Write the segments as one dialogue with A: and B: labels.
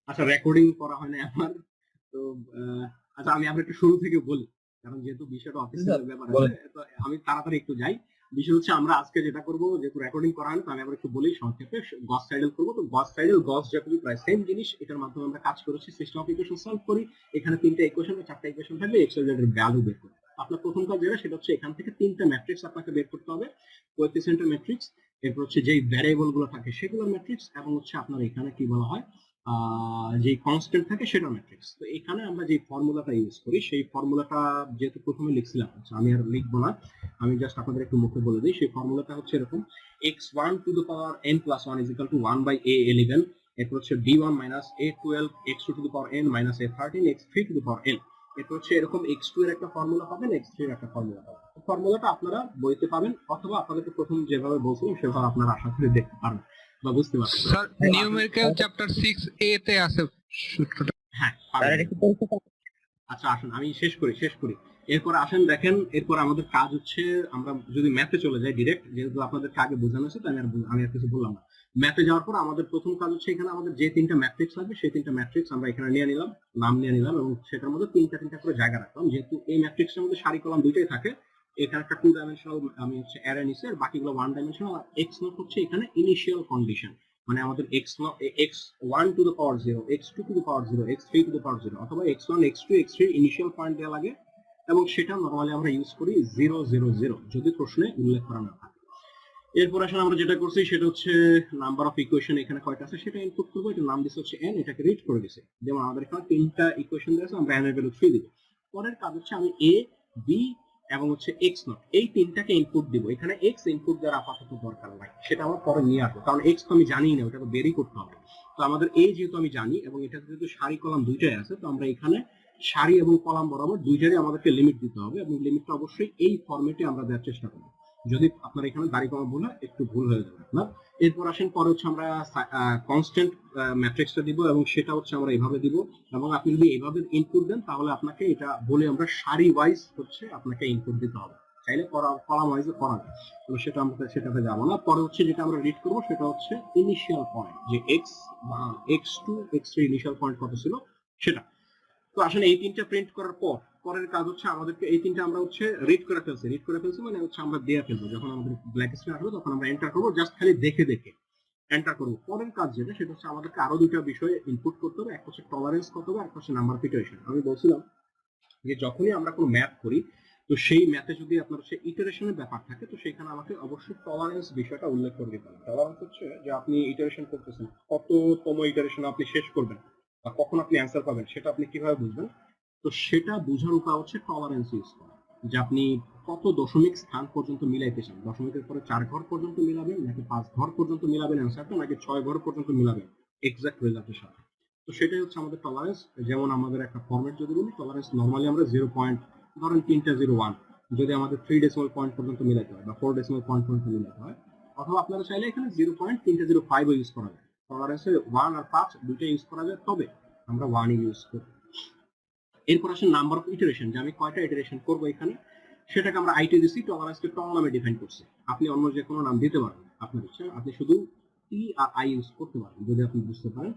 A: আচ্ছা, রেকর্ডিং করা হয় না আমার। তো আচ্ছা, আমি আবার একটু শুরু থেকে বলি, কারণ যেহেতু বিষয়টা
B: স্যার
A: অফিসিয়াল ব্যাপার আছে,
B: বলেন।
A: তো আমি তাড়াতাড়ি একটু যাই। বিষয় হচ্ছে আমরা আজকে যেটা করবো, যেহেতু রেকর্ডিং করা হয় না, তো আমি আবার একটু বলি সংক্ষেপে। গস সাইডেল করবো, তো গস সাইডেল গস জ্যাকোবি প্রায় সেম জিনিস। এটার মাধ্যমে আমরা কাজ করেছি, সিস্টেম অফ ইকুয়েশন সলভ করি। এখানে তিনটা ইকুয়েশন, চারটা ইকুয়েশন থাকবে, এক্স ওয়াই জেড এর ভ্যালু বের করি। আপনার প্রথম কাজ যেটা, সেটা হচ্ছে এখান থেকে তিনটা ম্যাট্রিক্স আপনাকে বের করতে হবে। কোএফিসিয়েন্টের ম্যাট্রিক্স, এরপর হচ্ছে যেই ভ্যারিয়েবল গুলো থাকে সেগুলোর ম্যাট্রিক্স, এবং হচ্ছে আপনার এখানে কি বলা হয়, যে কনস্ট্যান্ট থাকে সেটা ম্যাট্রিক্স। তো এখানে আমরা যে ফর্মুলাটা ইউজ করি, সেই ফর্মুলাটা যেহেতু প্রথমে লিখছিলাম, আচ্ছা আমি আর লিখবো না, আমি জাস্ট আপনাদের একটু মুখে বলে দিই। সেই ফর্মুলাটা হচ্ছে এরকম: x1 to the power n plus 1 is equal to 1 by a11। এরপর হচ্ছে b1 minus a12 x2 to the power n minus a13 x3 to the power n। এরপর হচ্ছে এরকম x2 এর একটা ফর্মুলা পাবেন, x3 এর একটা ফর্মুলা পাবেন। ফর্মুলাটা আপনারা বইতে পাবেন, অথবা আপনাদেরকে প্রথম যেভাবে বলছিলাম সেভাবে আপনারা আশা করে দেখতে পারবেন বা বুঝতে পারবেন।
C: স্যার
A: তো
C: নিউমেরিক্যাল চ্যাপ্টার 6A তে আছে সূত্রটা।
A: হ্যাঁ,
B: স্যার
A: পাবেন।
B: এটা কি পরীক্ষা পাবো?
A: আচ্ছা আসুন, আমি শেষ করি। এরপর আসেন দেখেন, এরপর আমাদের কাজ হচ্ছে, আমরা যদি ম্যাথে চলে যাই ডিরেক্ট, যেহেতু আপনাদেরকে আগে বোঝানো হয়েছে, তো আমি আর কিছু বললাম না। ম্যাথে যাওয়ার পর আমাদের প্রথম কাজ হচ্ছে, এখানে আমাদের যে তিনটা ম্যাট্রিক্স লাগবে সেই তিনটা ম্যাট্রিক্স আমরা এখানে নিয়ে নিলাম, নাম নিয়ে নিলাম, এবং সেটার মধ্যে তিনটা তিনটা করে জায়গা রাখলাম। যেহেতু এই ম্যাট্রিক্সের মধ্যে সারি কলাম দুইটাই থাকে, এখানে একটা 2 ডাইমেনশনাল আমি হচ্ছে অ্যারে নিছি, আর বাকিগুলো 1 ডাইমেনশনাল। এক্স নট হচ্ছে এখানে ইনিশিয়াল কন্ডিশন, মানে আমাদের x1 to the power 0, x2 to the power 0, x3 to the পাওয়ার 0, অথবা x1 x2 x3 initial point দেওয়া লাগে, এবং সেটা নরমালি আমরা ইউজ করি 0 0 0, যদি প্রশ্নে উল্লেখ করা না থাকে। এরপর আসলে আমরা যেটা করছি সেটা হচ্ছে নাম্বার অফ ইকুয়েশন এখানে কয়টা আছে সেটা ইনপুট করবো। এটা নাম দিচ্ছে হচ্ছে n, এটাকে রিড করে দিছে। যেমন আমাদের এখানে তিনটা ইকুয়েশন দেওয়া আছে, আমরা n এর ভ্যালু 3 দিব। পরের কাজ হচ্ছে আমি a, b এবং হচ্ছে x নট, এই তিনটাকে ইনপুট দিব। এখানে x ইনপুট দেওয়ার আপাতত দরকার নাই, সেটা আমার পরে নিয়ে আসবো, কারণ x তো আমি জানি না, ওটা তো বেরই করতে হবে। তো আমাদের a যেহেতু আমি জানি, এবং এটা যেহেতু সারি কলাম দুইটাই আছে, তো আমরা এখানে সারি এবং কলাম বরাবর দুইটারই আমাদেরকে লিমিট দিতে হবে, এবং লিমিটটা অবশ্যই এই ফরম্যাটে আমরা দেওয়ার চেষ্টা করবো। যদি আপনার এখানে দাড়ি কমা ভুল হয়, একটু ভুল হয়ে যাবে আপনার। এরপর আসেন, পরে হচ্ছে আমরা কনস্ট্যান্ট ম্যাট্রিক্সটা দিব, এবং সেটা হচ্ছে আমরা এইভাবে দিব। এবং আপনি যদি এইভাবে ইনপুট দেন, তাহলে আপনাকে এটা বলে আমরা সারি ওয়াইজ হচ্ছে আপনাকে ইনপুট দিতে হবে। চাইলে কলাম ওয়াইজ করা যায়, তো সেটা আমরা সেটাতে যাবো না। পরে হচ্ছে যেটা আমরা রিড করবো সেটা হচ্ছে ইনিশিয়াল পয়েন্ট, যে এক্স বা x2 x3 ইনিশিয়াল পয়েন্ট কত ছিল সেটা। তো আসলে এই তিনটা প্রিন্ট করার পর পরের কাজ হচ্ছে আমাদেরকে এই তিনটা আমরা হচ্ছে রিড করে ফেলছি মানে হচ্ছে আমরা দিয়ে ফেলবো। যখন আমাদের ব্ল্যাক স্ক্রিন আসবে তখন আমরা এন্টার করবো, জাস্ট খালি দেখে দেখে এন্টার করবো। পরের কাজ যেটা, সেটা হচ্ছে আমাদেরকে আরো দুইটা বিষয় ইনপুট করতে হবে, একটা হচ্ছে টলারেন্স কত হবে, একটা হচ্ছে নাম্বার অফ ইটারেশন। আমি বলছিলাম যে যখনই আমরা কোনো ম্যাথ করি, তো সেই ম্যাথে যদি আপনার হচ্ছে ইটারেশনের ব্যাপার থাকে, তো সেখানে আমাকে অবশ্যই টলারেন্স বিষয়টা উল্লেখ করে দিতে হবে। টলারেন্স হচ্ছে যে আপনি ইটারেশন করতেছেন, কততম ইটারেশন আপনি শেষ করবেন বা কখন আপনি অ্যান্সার পাবেন, সেটা আপনি কিভাবে বুঝবেন। তো সেটা বোঝার উপায় হচ্ছে টলারেন্স ইউজ করা, যে আপনি কত দশমিক স্থান পর্যন্ত মিলাইতে চান। দশমিকের পরে 4 ঘর পর্যন্ত মিলাবেন, নাকি 5 ঘর পর্যন্ত মিলাবেন অ্যান্সারটা, নাকি 6 ঘর পর্যন্ত মিলাবেন এক্সাক্ট রেজাল্টের সাথে। তো সেটাই হচ্ছে আমাদের টলারেন্স। যেমন আমাদের একটা ফরম্যাট যদি বলি, টলারেন্স নর্মালি আমরা 0 পয়েন্ট, ধরেন 3.01, যদি আমাদের 3 ডেসিমাল পয়েন্ট পর্যন্ত মিলাতে হয় বা 4 ডেসিমাল পয়েন্ট পর্যন্ত মিলাতে হয়, অথবা আপনারা চাইলে এখানে 0.305 ইউজ করা যায়। টলারেন্সে 1 আর 5 দুইটা ইউজ করা যায়, তবে আমরা 1 ইউজ করি। এরপর আসে নাম্বার অফ ইটারেশন, যে আমি কয়টা ইটারেশন করবো এখানে, সেটাকে আমরা আইটি দিছি, টলারেন্সকে টল নামে ডিফাইন করছি। আপনি অন্য যে কোনো নাম দিতে পারেন আপনার ইচ্ছা, আপনি শুধু টি আর আই ইউজ করতে পারেন যদি আপনি বুঝতে পারেন।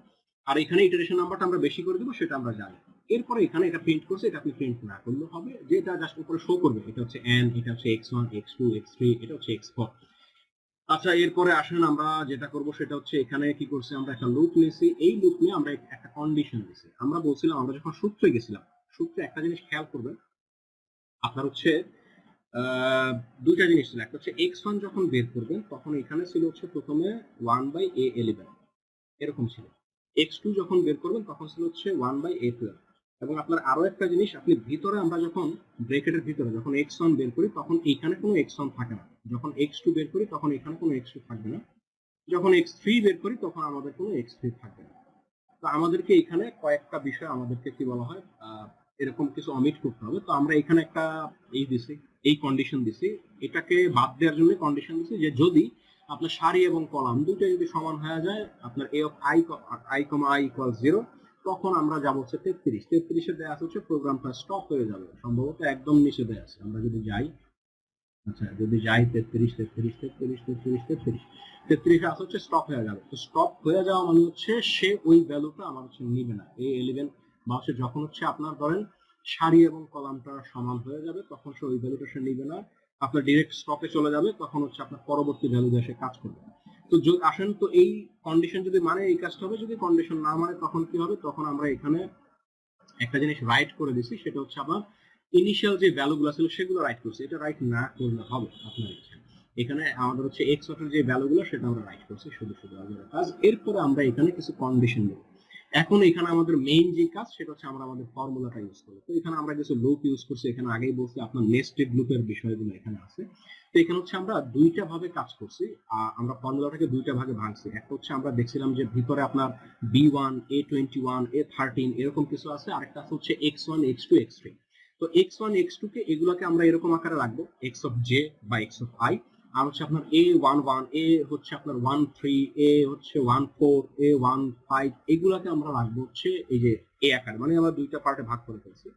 A: আর এখানে ইটারেশন নাম্বারটা আমরা বেশি করে দেবো, সেটা আমরা জানি। এরপরে এখানে এটা প্রিন্ট করছে, এটা আপনি প্রিন্ট না করলেও হবে, যেটা জাস্ট উপরে শো করবে এটা হচ্ছে n, এটা হচ্ছে x1 x2 x3, এটা হচ্ছে x4। আচ্ছা, এরপরে আসেন আমরা যেটা করব সেটা হচ্ছে, এখানে কি করছি, আমরা একটা লুপ নিয়েছি। এই লুপ নিয়ে আমরা একটা কন্ডিশন দিয়েছি। আমরা বলছিলাম, আমরা যখন সূত্রে গেছিলাম, সূত্রে একটা জিনিস খেয়াল করবেন, আপনার হচ্ছে দুইটা জিনিস ছিল। একটা হচ্ছে x1 যখন বের করবেন, তখন এখানে ছিল হচ্ছে প্রথমে 1/a11, এরকম ছিল। x2 যখন বের করবেন তখন ছিল হচ্ছে 1/a12। এবং আপনার আরো একটা জিনিস, আপনি ভিতরে আমরা যখন ব্র্যাকেটের ভিতরে যখন x1 বের করি, তখন এইখানে কোনো x1 থাকে না। যখন x2 বের করি, তখন এখানে কোনো x2 থাকবে না। যখন x3 বের করি, তখন আমাদের কোনো x3 থাকবে না। তো আমাদেরকে এখানে কয়েকটা বিষয় আমাদেরকে কি বলা হয়, এরকম কিছু অমিট করতে হবে। তো আমরা এখানে একটা এই দিছি, এই কন্ডিশন দিছি। এটাকে বাদ দেওয়ার জন্য কন্ডিশন দিছি যে যদি আপনার সারি এবং কলাম দুটো যদি সমান হয়ে যায়, আপনার a of i, i equals 0, তখন আমরা যাবো হচ্ছে 33 এ দেওয়া আছে হচ্ছে প্রোগ্রামটা স্টপ হয়ে যাবে, সম্ভবত একদম নিচে দেওয়া আছে। আমরা যদি যাই, আচ্ছা যদি যাই 33 33 33 33 33 33 আসা হচ্ছে স্টপ হয়ে যাবে। তো স্টপ হয়ে যাওয়া মানে হচ্ছে সে ওই ভ্যালুটা আমার হচ্ছে নিবে না। এই 11 বা হচ্ছে যখন হচ্ছে আপনার ধরেন সারি এবং কলামটা সমান হয়ে যাবে তখন সে ওই ভ্যালুটা সে নিবে না, আপনার ডিরেক্ট স্টপে চলে যাবে, তখন হচ্ছে আপনার পরবর্তী ভ্যালু দিয়ে সে কাজ করবে। তো আসেন তো এই কন্ডিশন যদি মানে এই কাজটা হবে, যদি কন্ডিশন না মানে তখন কি হবে, তখন আমরা এখানে একটা জিনিস রাইট করে দিছি, সেটা হচ্ছে আমার ইনিশিয়াল যে ভ্যালুগুলো ছিল সেগুলো রাইট করছি। এটা রাইট না করলে হবে আপনার ইচ্ছা। এখানে আমাদের হচ্ছে এক্স অফের যে ভ্যালুগুলো সেটা আমরা রাইট করছি শুধু শুধু আমাদের কাজ। এরপরে আমরা এখানে কিছু কন্ডিশন দেব। এখন এখানে আমাদের মেইন যে কাজ সেটা হচ্ছে আমরা আমাদের ফর্মুলাটা ইউজ করব। তো এখানে আমরা কিছু লুপ ইউজ করছি, এখানে আগেই বলছি আপনার নেস্টেড লুপের বিষয়গুলো এখানে আছে। তো এখানে হচ্ছে আমরা দুইটা ভাবে কাজ করছি, আমরা ফর্মুলাটাকে দুইটা ভাগে ভাঙছি। একটা হচ্ছে আমরা দেখছিলাম যে ভিতরে আপনার B1 A21 A13 এরকম কিছু আছে, আরেকটা হচ্ছে X1 X2 X3। তো X1 X2 কে এগুলাকে আমরা এরকম আকারে রাখবো x of j বা x of i, আর হচ্ছে আপনার A11 A হচ্ছে আপনার 13 A হচ্ছে 14 A15 এগুলাকে আমরা রাখবো হচ্ছে এই যে A আকারে, মানে আমরা দুইটা পার্টে ভাগ করে ফেলছি।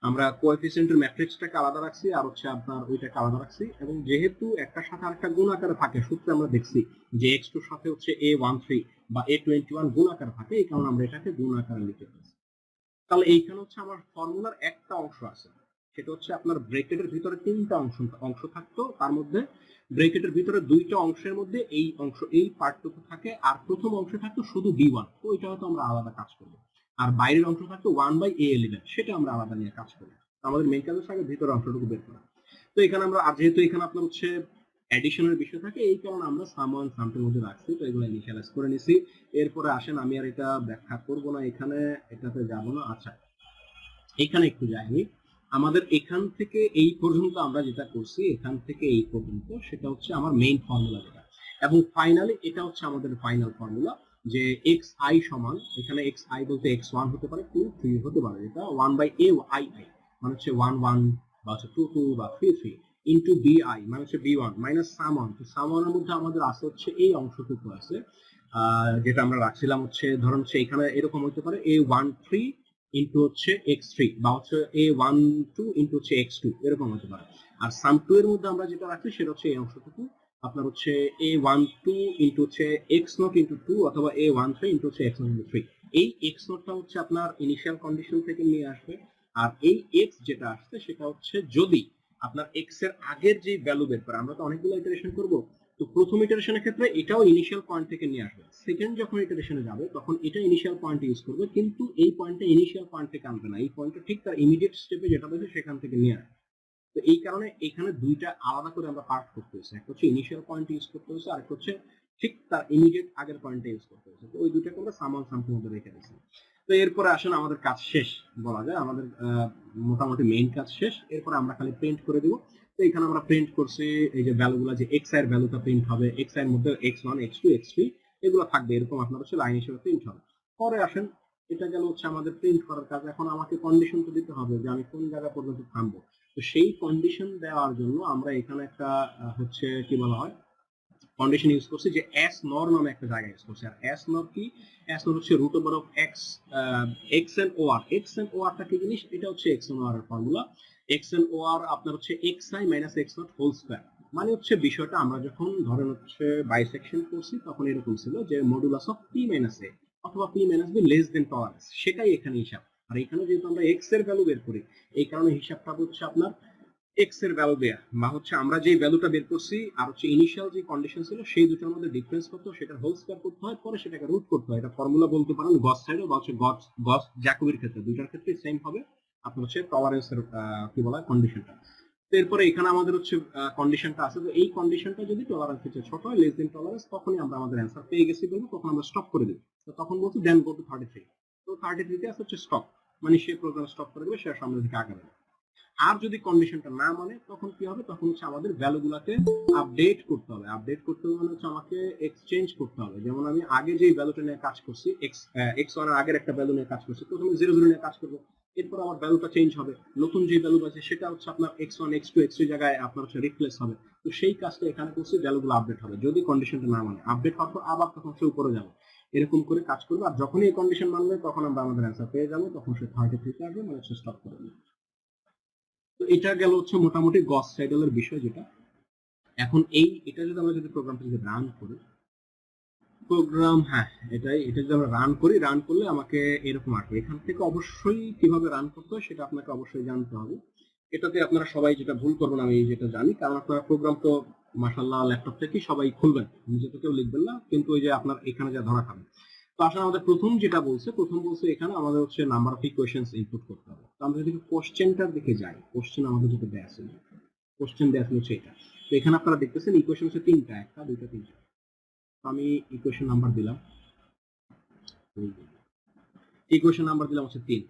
A: আমরা কোএফিসিয়েন্টের ম্যাট্রিক্সটাকে আলাদা রাখছি আর হচ্ছে আপনার ওইটাকে আলাদা রাখছি, এবং যেহেতু একটার সাথে আরেকটা গুণ আকারে থাকে সূত্রে আমরা দেখছি যে x2 এর সাথে হচ্ছে A13 বা A21 গুণ আকারে থাকে, এই কারণে আমরা এটাকে গুণ আকারে লিখে ফেলছি। তাহলে এইখানে হচ্ছে আমার ফর্মুলার একটা অংশ আছে, সেটা হচ্ছে আপনার ব্র্যাকেটের ভিতরে তিনটা অংশ থাকতো, তার মধ্যে ব্র্যাকেটের ভিতরে দুইটা অংশের মধ্যে এই পার্টটুকু থাকে, আর প্রথম অংশে থাকতো শুধু B1, তো ওইটা হয়তো আমরা আলাদা কাজ করবো। আর বাইরের অংশ থাকতো 1/A11, সেটা আমরা আলাদা নিয়ে কাজ করি। আমাদের মেইন কাজ হচ্ছে আগে ভিতরের অংশটুকু বের করা। তো এখানে আমরা, আর যেহেতু এখানে আপনার হচ্ছে এডিশনের বিষয় থাকে, এই কারণে আমরা সাম ওয়ান সাম টুর মধ্যে রাখছি। তো এগুলো ইনিশিয়ালাইজ করে নিছি। এরপরে আসেন, আমি আর এটা ব্যাখ্যা করব না, এখানে এটাতে যাব না। আচ্ছা এখানে একটু যাইনি, আমাদের এখান থেকে এই পর্যন্ত আমরা যেটা করছি, এখান থেকে এই পর্যন্ত সেটা হচ্ছে আমার মেইন ফর্মুলা যেটা, এবং ফাইনালি এটা হচ্ছে আমাদের ফাইনাল ফর্মুলা যে এক্স আই সমান, এখানে এক্স আই বলতে এক্স ওয়ান হতে পারে, 2 3 হতে পারে, এটা 1/a i মানে হচ্ছে 1 1 বা হচ্ছে 2 2 বা 3 3 ইন্টু বি আই মানে হচ্ছে B1 মাইনাস সাম ওয়ান। তো সাম ওয়ানের মধ্যে আমাদের আছে হচ্ছে এই অংশটুকু আছে, যেটা আমরা রাখছিলাম হচ্ছে ধরুন হচ্ছে এখানে এরকম হতে পারে A13 ইন্টু হচ্ছে x3 বা হচ্ছে A12 ইন্টু হচ্ছে x2 এরকম হতে পারে। আর সাম 2 এর মধ্যে আমরা যেটা রাখছি সেটা হচ্ছে এই অংশটুকু, আপনার হচ্ছে A12 ইন্টু হচ্ছে x0 ইন্টু 2 অথবা A13 ইন্টু হচ্ছে x0 ইন্টু 3। এই x0টা হচ্ছে আপনার ইনিশিয়াল কন্ডিশন থেকে নিয়ে আসবে, আর এই x যেটা আসছে সেটা হচ্ছে যদি আপনার x এর আগের যে ভ্যালু বের করে, আমরা তো অনেকগুলো ইটারেশন করব, তো প্রথম ইটারেশনের ক্ষেত্রে এটাও ইনিশিয়াল পয়েন্ট থেকে নিয়ে আসবে, সেকেন্ড যখন ইটারেশনে যাবে তখন এটা ইনিশিয়াল পয়েন্ট ইউজ করবে, কিন্তু এই পয়েন্টটা ইনিশিয়াল পয়েন্ট থেকে আনবে না, এই পয়েন্টটা ঠিক তার ইমিডিয়েট স্টেপে যেটা রয়েছে সেখান থেকে নিয়ে আসবে। তো এই কারণে এখানে দুইটা আলাদা করে আমরা পার্ট করতে হয়েছে, একটা হচ্ছে ইনিশিয়াল পয়েন্ট ইউজ করতে হয়েছে, আর একটা হচ্ছে ঠিক তার ইমিডিয়েট আগের পয়েন্টটা ইউজ করতে হয়েছে। তো ওই দুইটাকে আমরা সাম ওয়ান সাম টুর মধ্যে রেখে দিয়েছি। তো এরপরে আসেন আমাদের কাজ শেষ বলা যায়, আমাদের মোটামুটি মেইন কাজ শেষ। এরপরে আমরা খালি প্রিন্ট করে দিব। তো এখানে আমরা প্রিন্ট করছি এই যে ভ্যালুগুলো, যে এক্স এর ভ্যালুটা প্রিন্ট হবে, এক্স এর মধ্যে x1 x2 x3 এগুলো থাকবে, এরকম আপনার হচ্ছে লাইন হিসেবে প্রিন্ট হবে। পরে আসেন, এটা গেল হচ্ছে আমাদের প্রিন্ট করার কাজ। এখন আমাকে কন্ডিশন তো দিতে হবে যে আমি কোন জায়গা পর্যন্ত থামবো। তো সেই কন্ডিশন দেওয়ার জন্য আমরা এখানে একটা হচ্ছে কি বলা হয় কন্ডিশন ইউজ করছি, যে এস নর নামে একটা জায়গা ইউজ করছি। আর এস নর কি, এস নর হচ্ছে root over of x x and O r. X and o আরটা কি জিনিস, এটা হচ্ছে এক্স এন্ড ও আর এর ফর্মুলা। এক্স এন্ড ও আর আপনার হচ্ছে x i minus x naught whole square. মানে হচ্ছে বিষয়টা আমরা যখন ধরেন হচ্ছে বাইসেকশন করছি তখন এরকম ছিল যে modulus of P minus A অথবা P minus B less than tolerance, সেটাই এখানে হিসাব। আর এখানে যেহেতু আমরা এক্স এর ভ্যালু বের করি, এই কারণে হিসাবটা হচ্ছে আপনার এক্স এর ভ্যালু দেয়া, বা হচ্ছে আমরা যে ভ্যালুটা বের করছি আর হচ্ছে ইনিশিয়াল যে কন্ডিশন ছিল সেই দুটোর মধ্যে ডিফারেন্স কত সেটা হোল স্কয়ার করতে হয়, পরে সেটাকে রুট করতে হয়। এটা ফর্মুলা বলতে পারেন গস সাইড বা হচ্ছে গস জ্যাকোবির ক্ষেত্রে, দুইটার ক্ষেত্রে সেম হবে আপনার হচ্ছে টলারেন্সের কি বলা হয় কন্ডিশনটা। তো এরপরে এখানে আমাদের হচ্ছে কন্ডিশনটা আছে, তো এই কন্ডিশনটা যদি টলারেন্স থেকে ছোট হয়, লেস দেন টলারেন্স, তখনই আমরা আমাদের অ্যান্সার পেয়ে গেছি বলবো, তখন আমরা স্টপ করে দেব। তো তখন বলছি দেন গো টু 33। তো 33 তে আছে হচ্ছে স্টপ, মানে সে প্রোগ্রাম স্টপ করে দেবে, সে সামনের দিকে আগাবে। আর যদি কন্ডিশনটা না মানে তখন কি হবে, তখন হচ্ছে আমাদের ভ্যালুগুলোকে আপডেট করতে হবে। আপডেট করতে হবে মানে হচ্ছে আমাকে এক্সচেঞ্জ করতে হবে। যেমন আমি আগে যে ভ্যালুটা নিয়ে কাজ করছি, এক্স ওয়ান এর আগের একটা ভ্যালু নিয়ে কাজ করছি, প্রথমে 0 0 নিয়ে কাজ করব, এরপর আমার ভ্যালুটা চেঞ্জ হবে, নতুন যে ভ্যালু আছে সেটা হচ্ছে আপনার x1 x2 x3 জায়গায় আপনার হচ্ছে রিপ্লেস হবে। তো সেই কাজটা এখানে করছি, ভ্যালুগুলো আপডেট হবে। যদি কন্ডিশনটা না মানে, আপডেট হওয়ার পর আবার তখন সে উপরে যাবে, এরকম করে কাজ করবে। আর যখনই এই কন্ডিশন মানবে তখন আমরা আমাদের অ্যান্সার পেয়ে যাবো, তখন সে 33 আসবে, মানে স্টপ করে দেবে। তো এটা গেল হচ্ছে মোটামুটি গস সাইডেলের বিষয় যেটা। এখন এটা যদি আমরা প্রোগ্রামটা যদি রান করি, এটা যদি আমরা রান করলে আমাকে এরকম আসবে। এখান থেকে অবশ্যই কিভাবে রান করতে হয় সেটা আপনাকে অবশ্যই জানতে হবে। এটাতে আপনারা সবাই যেটা ভুল করবেন আমি যেটা জানি, কারণ আপনারা প্রোগ্রাম তো মাশাআল্লাহ ল্যাপটপ থেকে সবাই খুলবেন, নিজে থেকেও লিখবেন না, কিন্তু ওই যে আপনার এখানে যা ধরা খাবে। তো আসলে আমাদের প্রথম বলছে এখানে আমাদের হচ্ছে নাম্বার অফ ইকুয়েশনস ইনপুট করতে হবে। তো আমরা যদি কোশ্চেনটার দিকে যাই, কোশ্চেন আমাদের যেটা দেয়া আছে, কোশ্চেন দেয়া আছে হচ্ছে এটা। তো এখানে আপনারা দেখতেছেন ইকুয়েশন হচ্ছে তিনটা, একটা দুইটা তিনটা। তো আমি ইকুয়েশন নাম্বার দিলাম হচ্ছে 3।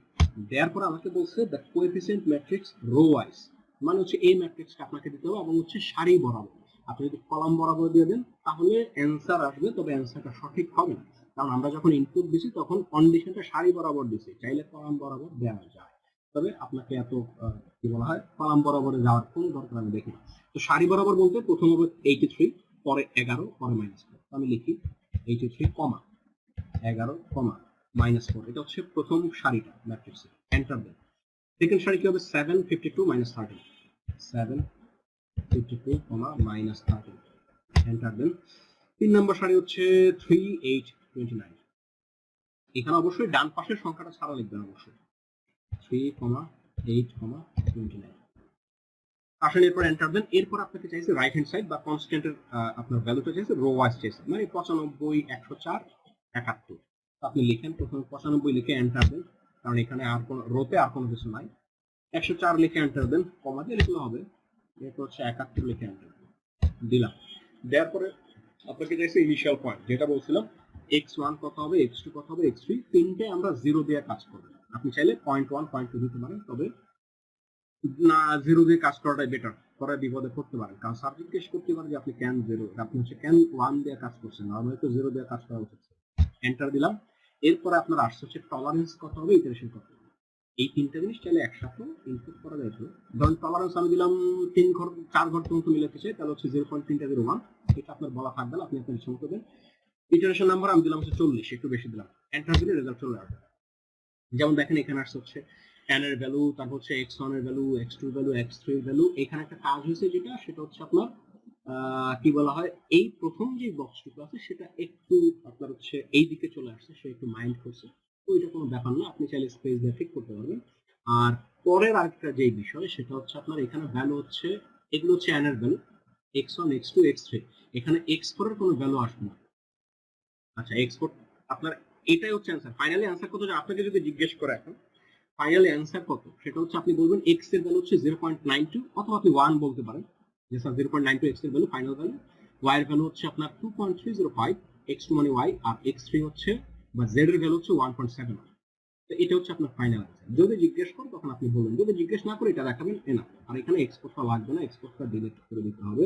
A: দেওয়ার পর আমাকে বলছে the coefficient matrix rho wise, মানে হচ্ছে এই ম্যাট্রিক্সটা আপনাকে দিতে হবে এবং হচ্ছে সারি বরাবর। আপনি যদি কলাম বরাবর দিয়ে দেন তাহলে অ্যান্সার আসবে, তবে অ্যান্সারটা সঠিক হবে না, কারণ আমরা যখন ইনপুট দিছি তখন কন্ডিশনটা সারি বরাবর দিছি, চাইলে কলাম বরাবর দেওয়া যায়, তবে আপনাকে এত কি বলা হয় কলাম বরাবরে যাওয়ার কোনো দরকার আমি দেখি না। তো সারি বরাবর বলতে প্রথম হবে 83, পরে 11, পরে -4। আমি লিখি 83, 11, -4। এটা হচ্ছে প্রথম সারিটা ম্যাট্রিক্সে, এন্টার দেন। সেকেন্ড সারি কি হবে 752 -13, 752, -13, এন্টার দেন। 3 নম্বর সারি হচ্ছে 3829। এখানে অবশ্যই ডান পাশের সংখ্যাটা ছাড়া লিখবেন অবশ্যই, 3,8,29। আসলে এরপর এন্টার দেন। এরপর আপনাকে চাইছে রাইট হ্যান্ড সাইড বা কনস্ট্যান্টের আপনার ভ্যালুটা চাইছে রো ওয়াইজ চাইছে, মানে 95, 104, 71। আপনি লিখেন প্রথমে 95 লিখে এন্টার দেন, কারণ এখানে আর কোনো রোতে আর কোনো কিছু নাই। 104 লিখে এন্টার দেন, কমা দিয়ে লিখলে হবে। এরপর হচ্ছে 71 লিখে এন্টার দিলাম। দেওয়ার পরে আপনাকে চাইছে ইনিশিয়াল পয়েন্ট, যেটা বলছিলাম x1 কত হবে, x2 কত হবে, x3, তিনটে আমরা 0 দিয়ে কাজ করব। আপনি চাইলে 0.1, 0.2 দিতে পারেন, তবে না 0 দিয়ে কাজ করাটাই বেটার, পরে বিপদে পড়তে পারেন, কারণ সাবজেক্ট জিজ্ঞেস করতে পারে যে আপনি কেন 0, আপনি হচ্ছে কেন 1 দিয়ে কাজ করছেন, নরমালি তো 0 দিয়ে কাজ করা উচিত। এন্টার দিলাম। এরপরে আপনার আসছে হচ্ছে টলারেন্স কত হবে, ইটারেশন কত হবে। এই তিনটা জিনিস চাইলে একসাথে ইনপুট করা যায়। ধরুন টলারেন্স আমি দিলাম 4 ঘর পর্যন্ত মিলাতে চাই, তাহলে হচ্ছে 0.301, এটা আপনার বলা থাকবে না, আপনি আপনার ইচ্ছা মতো দেন। ইটারেশন নাম্বার আমি দিলাম হচ্ছে 40, একটু বেশি দিলাম, এন্টার দিলে রেজাল্ট চলে আসবে। যেমন দেখেন এখানে আসছে হচ্ছে n এর ভ্যালু, তারপর হচ্ছে x1 এর ভ্যালু, x2 এর ভ্যালু, x3 এর ভ্যালু। এখানে একটা কাজ হয়েছে যেটা, সেটা হচ্ছে আপনার কি বলা হয়, এই প্রথম যে বক্সটুকু আছে সেটা একটু আপনার হচ্ছে এই দিকে চলে আসছে, সে একটু মাইন্ড করছে। তো এটা কোনো ব্যাপার না, আপনি চাইলে স্পেস দিয়ে ঠিক করতে পারবেন। আর পরের আরেকটা যে বিষয় সেটা হচ্ছে আপনার এখানে ভ্যালু হচ্ছে, এগুলো হচ্ছে n এর ভ্যালু, x1, x2, x3। এখানে x4 এর কোনো ভ্যালু আসবে না। আচ্ছা, x4 আপনার এটাই হচ্ছে অ্যান্সার। ফাইনালি অ্যান্সার কত, আপনাকে যদি জিজ্ঞেস করে এখন ফাইনালি অ্যান্সার কত, সেটা হচ্ছে আপনি বলবেন x এর ভ্যালু হচ্ছে 0.92, অথবা আপনি 1 বলতে পারেন যে স্যার 0.92 x এর ভ্যালু ফাইনাল ভ্যালু। y এর ভ্যালু হচ্ছে আপনার 2.305, x2 মানে y, আর x3 হচ্ছে বা z এর ভ্যালু হচ্ছে 1.7। তো এটা হচ্ছে আপনার ফাইনাল অ্যান্সার। যদি জিজ্ঞেস করে তখন আপনি বলবেন, যদি জিজ্ঞেস না করে এটা দেখাবেন এনা। আর এখানে এক্সপোর্টটা লাগবে না, এক্সপোর্টটা ডিলিট করে দিতে হবে।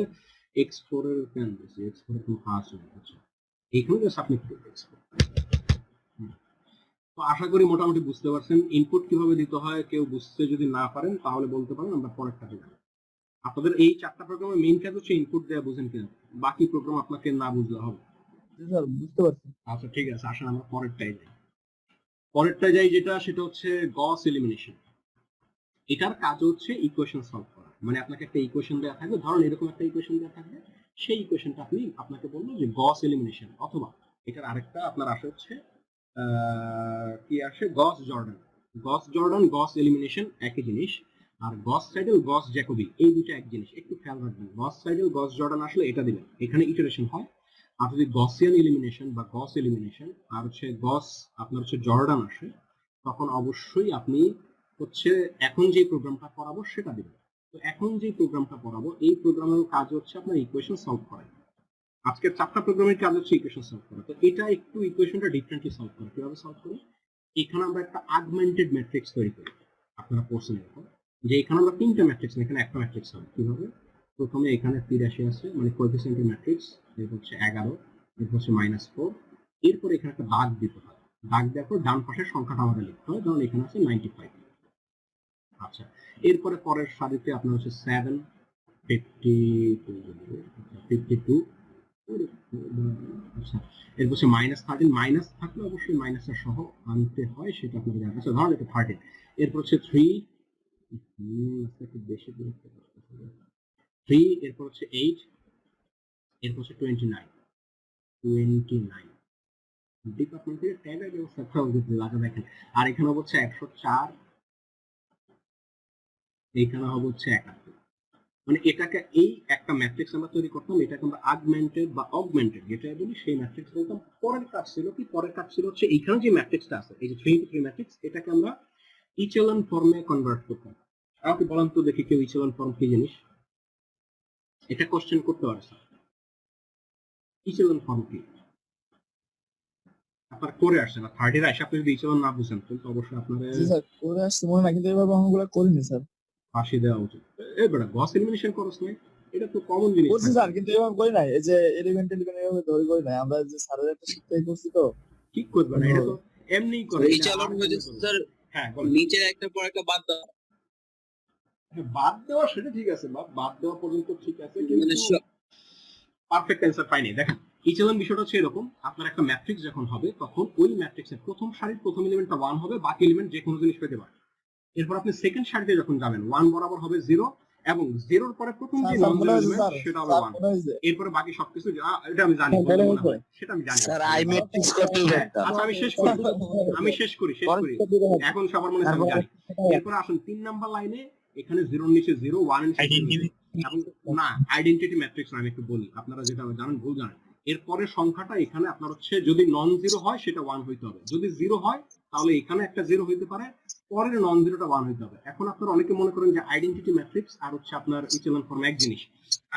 A: x4 এর কেন দিয়েছি, x4 এর কোনো কাজ নেই। আচ্ছা, এখানে জাস্ট আপনি এক্সপোর্ট। তো আশা করি মোটামুটি বুঝতে পারছেন ইনপুট কিভাবে দিতে হয়। কেউ বুঝতে যদি না পারেন তাহলে বলতে পারেন, আমরা পরেরটা দিলাম। আপনাদের এই 4টা প্রোগ্রামের মেইন কাজ হচ্ছে ইনপুট দেওয়া, বুঝেন কিনা? বাকি প্রোগ্রাম আপনাকে না বুঝলে হবে।
B: স্যার বুঝতে পারছি।
A: আচ্ছা ঠিক আছে, আসেন আমরা পরেরটায় যাই যেটা, সেটা হচ্ছে গস এলিমিনেশন। এটার কাজ হচ্ছে ইকুয়েশন সলভ করা। মানে আপনাকে একটা ইকুয়েশন দেওয়া থাকবে, ধরুন এরকম একটা ইকুয়েশন দেওয়া থাকবে, সেই ইকুয়েশনটা আপনাকে বললো যে গস এলিমিনেশন, অথবা এটার আরেকটা আপনার আসে হচ্ছে কি আসে, গস জর্ডান গস এলিমিনেশন একই জিনিস। আর গস সাইডেল গস জ্যাকোবি, এই দুটো এক জিনিস, একটু খেয়াল রাখবেন। গস সাইডেল গস জর্ডান আসলে এটা দিবেন, এখানে ইটারেশন হয়। আর যদি গসিয়ান এলিমিনেশন বা গস এলিমিনেশন আর হচ্ছে গস আপনার হচ্ছে জর্ডান আসে, তখন অবশ্যই আপনি হচ্ছে এখন যে প্রোগ্রামটা পড়াবো সেটা দিবেন। তো এখন যে প্রোগ্রামটা পড়াবো, এই প্রোগ্রামের কাজ হচ্ছে আপনার ইকুয়েশন সলভ করা। আজকের 4টা প্রোগ্রামের কাজ হচ্ছে ইকুয়েশন সলভ করা। তো এটা একটু ইকুয়েশনটা ডিফারেন্টলি সলভ করা। কিভাবে সলভ করি, এখানে আমরা একটা আগমেন্টেড ম্যাট্রিক্স তৈরি করি। আপনারা পড়ছেন এরকম যে এখানে আমরা 3টা ম্যাট্রিক্স, এখানে একটা ম্যাট্রিক্স হবে। কিভাবে, প্রথমে এখানে 83 আছে, মানে কোএফিসিয়েন্টের ম্যাট্রিক্স, এরপর হচ্ছে 11, এরপর হচ্ছে -4, এরপর এখানে একটা দাগ দিতে হয়। দাগ দেওয়ার পর ডান পাশের সংখ্যাটা আমাদের লিখতে হয়, যেমন এখানে আছে 95। আচ্ছা, এরপরে পরের সারিতে আপনার হচ্ছে 7, 52। আচ্ছা, এরপর হচ্ছে -13, মাইনাস থাকলে অবশ্যই মাইনাসটা সহ আনতে হয়, সেটা আপনাদের জানা আছে। ধরুন এটা 13। এরপর হচ্ছে 3, একটু বেশি 3, এরপর হচ্ছে 8, এরপর হচ্ছে 29 ডিপার্টমেন্ট থেকে ট্যাগের ব্যবস্থা করা উচিত লাগা দেখেন। আর এখানে হচ্ছে 104, এইখানে হবে হচ্ছে 71। মানে এটাকে এই একটা ম্যাট্রিক্স আমরা তৈরি করতাম, এটাকে আমরা আগমেন্টেড বা অগমেন্টেড যেটা বলি সেই ম্যাট্রিক্স বলতাম। পরের কাজ ছিল কি, পরের কাজ ছিল হচ্ছে এইখানে যে ম্যাট্রিক্সটা আছে, এই যে 3 ম্যাট্রিক্স, এটাকে আমরা ইচেলন ফর্মে কনভার্ট করতাম। আমাকে বলেন তো দেখি কেউ ইচেলন ফর্ম কি জিনিস, এটা কোশ্চেন করতে পারে স্যার। ইচেলন ফর্ম কি আপনার করে আসছেন, আর 30 আসে আপনি যদি ইচেলন না বুঝেন তাহলে অবশ্যই আপনার
B: জি স্যার করে আসছে মনে না, কিন্তু এভাবে অঙ্কগুলো করিনি স্যার।
A: ফাঁসি দেওয়া উচিত। এই বেটা গস এলিমিনেশন করছ নাই, এটা তো কমন জিনিস।
B: করছি স্যার, কিন্তু এভাবে করি নাই। এই যে এলিমেন্ট এভাবে ধরে করি নাই, আমরা যে স্যারের একটা শিক্ষাই করছি তো।
A: ঠিক করবে না, এটা তো এমনিই করে।
D: এই চালন হয়েছে স্যার,
A: হ্যাঁ বলেন।
D: নিচে একটা পর একটা বাদ দাও,
A: হ্যাঁ, বাদ দেওয়া সেটা ঠিক আছে, বাদ দেওয়া পর্যন্ত ঠিক আছে,
D: মানে
A: কিন্তু পারফেক্ট অ্যান্সার পাইনি। দেখেন ইচেলন বিষয়টা হচ্ছে এরকম, আপনার একটা ম্যাট্রিক্স যখন হবে তখন ওই ম্যাট্রিক্সের প্রথম সারির প্রথম এলিমেন্টটা 1 হবে, বাকি এলিমেন্ট যে কোনো জিনিস পেতে পারে। এরপর আপনি সেকেন্ড সারিতে যখন যাবেন 1 বরাবর হবে 0, এবং 0-র পরে প্রথম যে
B: স্যার
A: নন
B: মনে
A: জিরো
B: হয়েছে
A: এলিমেন্ট
B: স্যার,
A: সেটা হবে
B: স্যার
A: 1।
B: মনে হয়েছে।
A: এরপরে বাকি সবকিছু এটা আমি জানি,
B: হ্যাঁ,
A: বললে
B: বলে
A: মনে হয়,
B: হয়েছে।
A: সেটা আমি জানি।
D: স্যার আই ম্যাট্রিক্স করতে হবে
A: হ্যাঁ,
D: একটা।
A: আচ্ছা আমি শেষ করি, এখন সবার মনে হয় আমি জানি। এরপর আসুন 3 নাম্বার লাইনে, এখানে 0-র নিচে 0, 1 এর নিচে 0, এবং না আইডেন্টিটি ম্যাট্রিক্স না, আমি একটু বলি, আপনারা যেটা জানেন ভুল জানেন। এরপরের সংখ্যাটা এখানে আপনার হচ্ছে যদি নন জিরো হয় সেটা 1 হইতে হবে, যদি 0 হয় তাহলে এখানে একটা 0 হইতে পারে, পরের নন জিরোটা 1 হইতে হবে। এখন আপনারা অনেকে মনে করেন যে আইডেন্টিটি ম্যাট্রিক্স আর হচ্ছে আপনার ইচেলন ফর্ম এক জিনিস।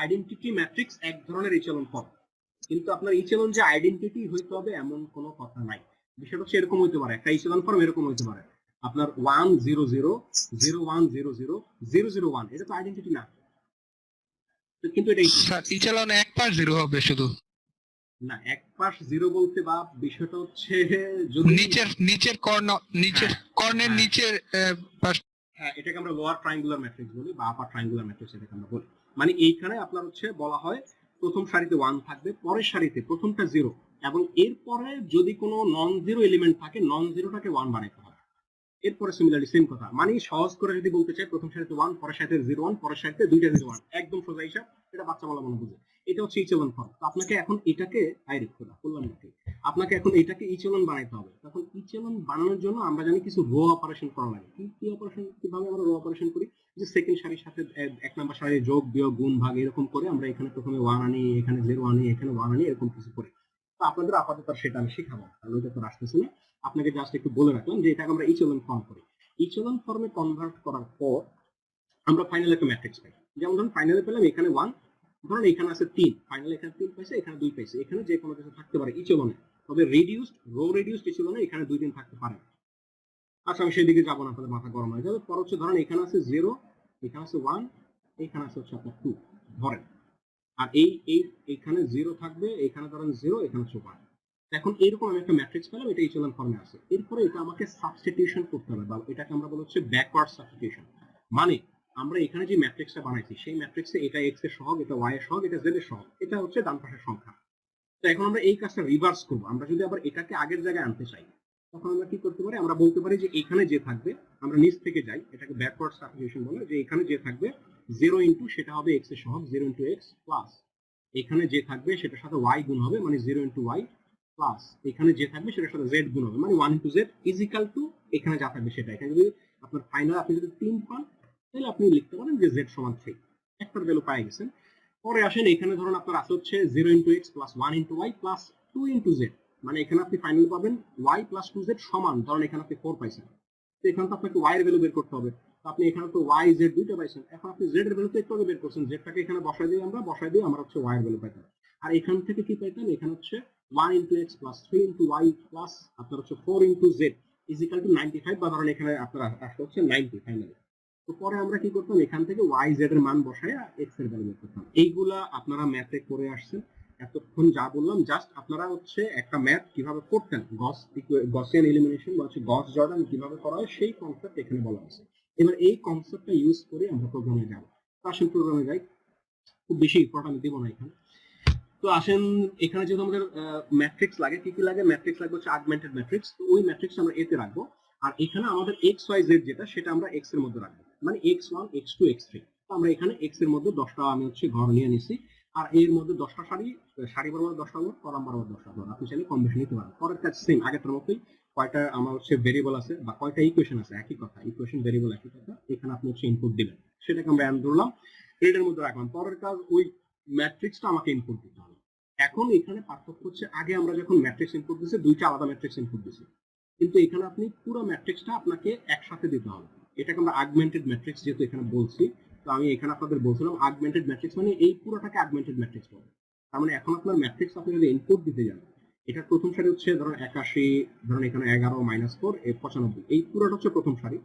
A: আইডেন্টিটি ম্যাট্রিক্স এক ধরনের ইচেলন ফর্ম, কিন্তু আপনার ইচেলন যে আইডেন্টিটি হইতে হবে এমন কোনো কথা নাই। বিষয়টা হচ্ছে এরকম হইতে পারে, একটা ইচেলন ফর্ম এরকম হইতে পারে আপনার 1 0 0 0 1 0 0 0 0 1, এটা তো আইডেন্টিটি না। কিন্তু এটা
C: স্যার ইচেলন এক পাশ 0 হবে শুধু,
A: না, এক পাশ 0 বলতে বা বিষয়টা হচ্ছে যদি
C: নিচের কর্ণের
A: হ্যাঁ।
C: নিচের পাশ।
A: হ্যাঁ, এটাকে আমরা লোয়ার ট্রায়াঙ্গুলার ম্যাট্রিক্স বলি বা আপার ট্রায়াঙ্গুলার ম্যাট্রিক্স এটাকে আমরা বলি। মানে এইখানে আপনার হচ্ছে বলা হয় প্রথম সারিতে 1 থাকবে, পরের সারিতে প্রথমটা 0, এবং এরপরে যদি কোনো নন জিরো এলিমেন্ট থাকে নন জিরোটাকে 1 বানাইতে হবে। এরপরে সিমিলারলি সেম কথা, মানে সহজ করে যদি বলতে চাই প্রথম সারিতে 1, পরের সারিতে 0 1, পরের সারিতে দুইটা 0 1, একদম সোজা হিসাব, এটা বাচ্চা বলা মনে বুঝে। এটা হচ্ছে ইচেলন ফর্ম। তো আপনাকে এখন এটাকে করলাম নাকি, আপনাকে এখন এটাকে ইচেলন বানাইতে হবে। তখন ইচেলন বানানোর জন্য আমরা জানি কিছু রো অপারেশন করা লাগে। কি অপারেশন, কিভাবে আমরা রো অপারেশন করি, যে সেকেন্ড সারির সাথে এক নাম্বার সারির যোগ বিয়োগ গুণ ভাগ এরকম করে আমরা এখানে প্রথমে 1 আনি, এখানে 0 আনি, এখানে 1 আনি, এরকম কিছু করি। তো আপনাদের আপাতত সেটা আমি শেখাবো, কারণ ওইটা তো আসতেছে না। আপনাকে জাস্ট একটু বলে রাখলাম যে এটাকে আমরা ইচেলন ফর্ম করি। ইচেলন ফর্মে কনভার্ট করার পর আমরা ফাইনাল একটা ম্যাট্রিক্স পাই। যেমন ধরুন ফাইনালে পেলাম এখানে 1, ধরুন এখানে আছে 3, ফাইনালে এখানে 3 পাইছে, এখানে 2 পাইছে, এখানে যে কোনো কিছু থাকতে পারে ইচেলনে, তবে রিডিউসড রো রিডিউসড ইচেলনে এখানে 2 3 থাকতে পারে। আচ্ছা আমি সেদিকে যাবো না, আপনাদের মাথা গরম হয়ে যাবে। পর হচ্ছে ধরেন এখানে আছে 0, এখানে আছে 1, এখানে আছে হচ্ছে আপনার 2 ধরেন, আর এইখানে 0 থাকবে, এখানে ধরেন 0, এখানে হচ্ছে 1। এখন এইরকম আমি একটা ম্যাট্রিক্স পেলাম, এটা ইচেলন ফর্মে আছে। এরপরে এটা আমাকে সাবস্টিটিউশন করতে হবে, বা এটাকে আমরা বলি হচ্ছে ব্যাকওয়ার্ড সাবস্টিটিউশন। মানে আমরা এখানে যে ম্যাট্রিক্সটা বানাইছি সেই ম্যাট্রিক্সে এটা x এর সহগ, এটা y এর সহগ, এটা z এর সহগ, এটা হচ্ছে ডান পাশের সংখ্যা। তো এখন আমরা এই কাজটা রিভার্স করব। আমরা যদি আবার এটাকে আগের জায়গায় আনতে চাই তখন আমরা কি করতে পারি, আমরা বলতে পারি যে এখানে যে থাকবে, আমরা নিচ থেকে যাই, এটাকে ব্যাকওয়ার্ড সাবস্টিটিউশন বলে, যে এখানে যে থাকবে 0 ইনটু সেটা হবে x এর সহগ 0 ইনটু x প্লাস এখানে যে থাকবে সেটার সাথে y গুণ হবে, মানে 0 ইনটু y প্লাস এখানে যে থাকবে সেটার সাথে z গুণ হবে, মানে 1 ইনটু z ইজিক্যাল টু এখানে যা থাকবে সেটা। এখানে যদি আপনার ফাইনাল আপনি যদি 3 পান তাহলে আপনি লিখতে পারেন যে z সমান 3, একটার ভ্যালু পেয়ে গেছেন। পরে আসেন এখানে ধরুন আপনার আছে হচ্ছে 0 into x plus 1 into y plus 2 into z, মানে এখানে আপনি ফাইনাল পাবেন y প্লাস 2z সমান, ধরুন এখানে আপনি 4 পাইছেন, তো এখানে তো আপনাকে y এর ভ্যালু বের করতে হবে। তো আপনি এখানে তো y z দুইটা পাইছেন, এখন আপনি z এর ভ্যালু তো একটু আগে বের করছেন, zটাকে এখানে বসাই দিয়ে আমরা হচ্ছে y এর ভ্যালু পাইতাম। আর এখান থেকে কি পাইতাম, এখানে হচ্ছে 1 into x plus 3 into y plus আপনার হচ্ছে 4 ইনটু z ইজিক্যাল টু 95, বা ধরুন এখানে আপনার আসলে হচ্ছে 90 ফাইনালি। তো পরে আমরা কি করতাম, এখান থেকে y z এর মান বসায় x এর ভ্যালু বের করতাম। এইগুলা আপনারা ম্যাথে করে আসছেন, এতক্ষণ যা বললাম জাস্ট আপনারা হচ্ছে একটা ম্যাথ কিভাবে করতেন, গসিয়ান এলিমিনেশন বা হচ্ছে গস জর্ডান কিভাবে করা হয় সেই কনসেপ্ট এখানে বলা আছে। এবার এই কনসেপ্টটা ইউজ করে আমরা প্রোগ্রামে যাব। তো আসেন প্রোগ্রামে যাই, খুব বেশি ইম্পর্টেন্ট দিব না এখানে। তো আসেন এখানে যেহেতু আমাদের ম্যাট্রিক্স লাগে, কি কি লাগে, ম্যাট্রিক্স লাগবে হচ্ছে আগমেন্টেড ম্যাট্রিক্স, তো ওই ম্যাট্রিক্স আমরা এতে রাখবো। আর এখানে আমাদের x y z যেটা সেটা আমরা x এর মধ্যে রাখবো, মানে x1 x2 x3। তো আমরা এখানে x এর মধ্যে 10টা আমি হচ্ছে ঘর নিয়ে নিছি, আর এর মধ্যে 10টা সারি, সারি বরাবর 10টা ঘর, কলাম বরাবর 10টা ঘর। আপনি চাইলে কম বেশি নিতে পারেন। পরের কাজ সেম আগেরটার মতোই, কয়টা আমার হচ্ছে ভেরিয়েবল আছে বা কয়টা ইকুয়েশন আছে একই কথা, ইকুয়েশন ভেরিয়েবল একই কথা। এখানে আপনি হচ্ছে ইনপুট দিবেন, সেটাকে আমরা এন্ড ধরলাম, গ্রিডের মধ্যে রাখলাম। পরের কাজ ওই ম্যাট্রিক্সটা আমাকে ইনপুট দিতে হবে। এখন এখানে পার্থক্য হচ্ছে, আগে আমরা যখন ম্যাট্রিক্স ইনপুট দিছি দুইটা আলাদা ম্যাট্রিক্স ইনপুট দিছি, কিন্তু এখানে আপনি পুরো ম্যাট্রিক্সটা আপনাকে একসাথে দিতে হবে। এটাকে আমরা আগমেন্টেড ম্যাট্রিক্স যেহেতু এখানে বলছি, তো আমি এখানে আপনাদের বলছিলাম আগমেন্টেড ম্যাট্রিক্স মানে এই পুরোটাকে আগমেন্টেড ম্যাট্রিক্স বলে। তার মানে এখন আপনার ম্যাট্রিক্স আপনি যদি ইনপুট দিতে যান, এটার প্রথম সারি হচ্ছে ধরুন 81, ধরুন এখানে 11 - 4 95, এই পুরোটা হচ্ছে প্রথম সারি,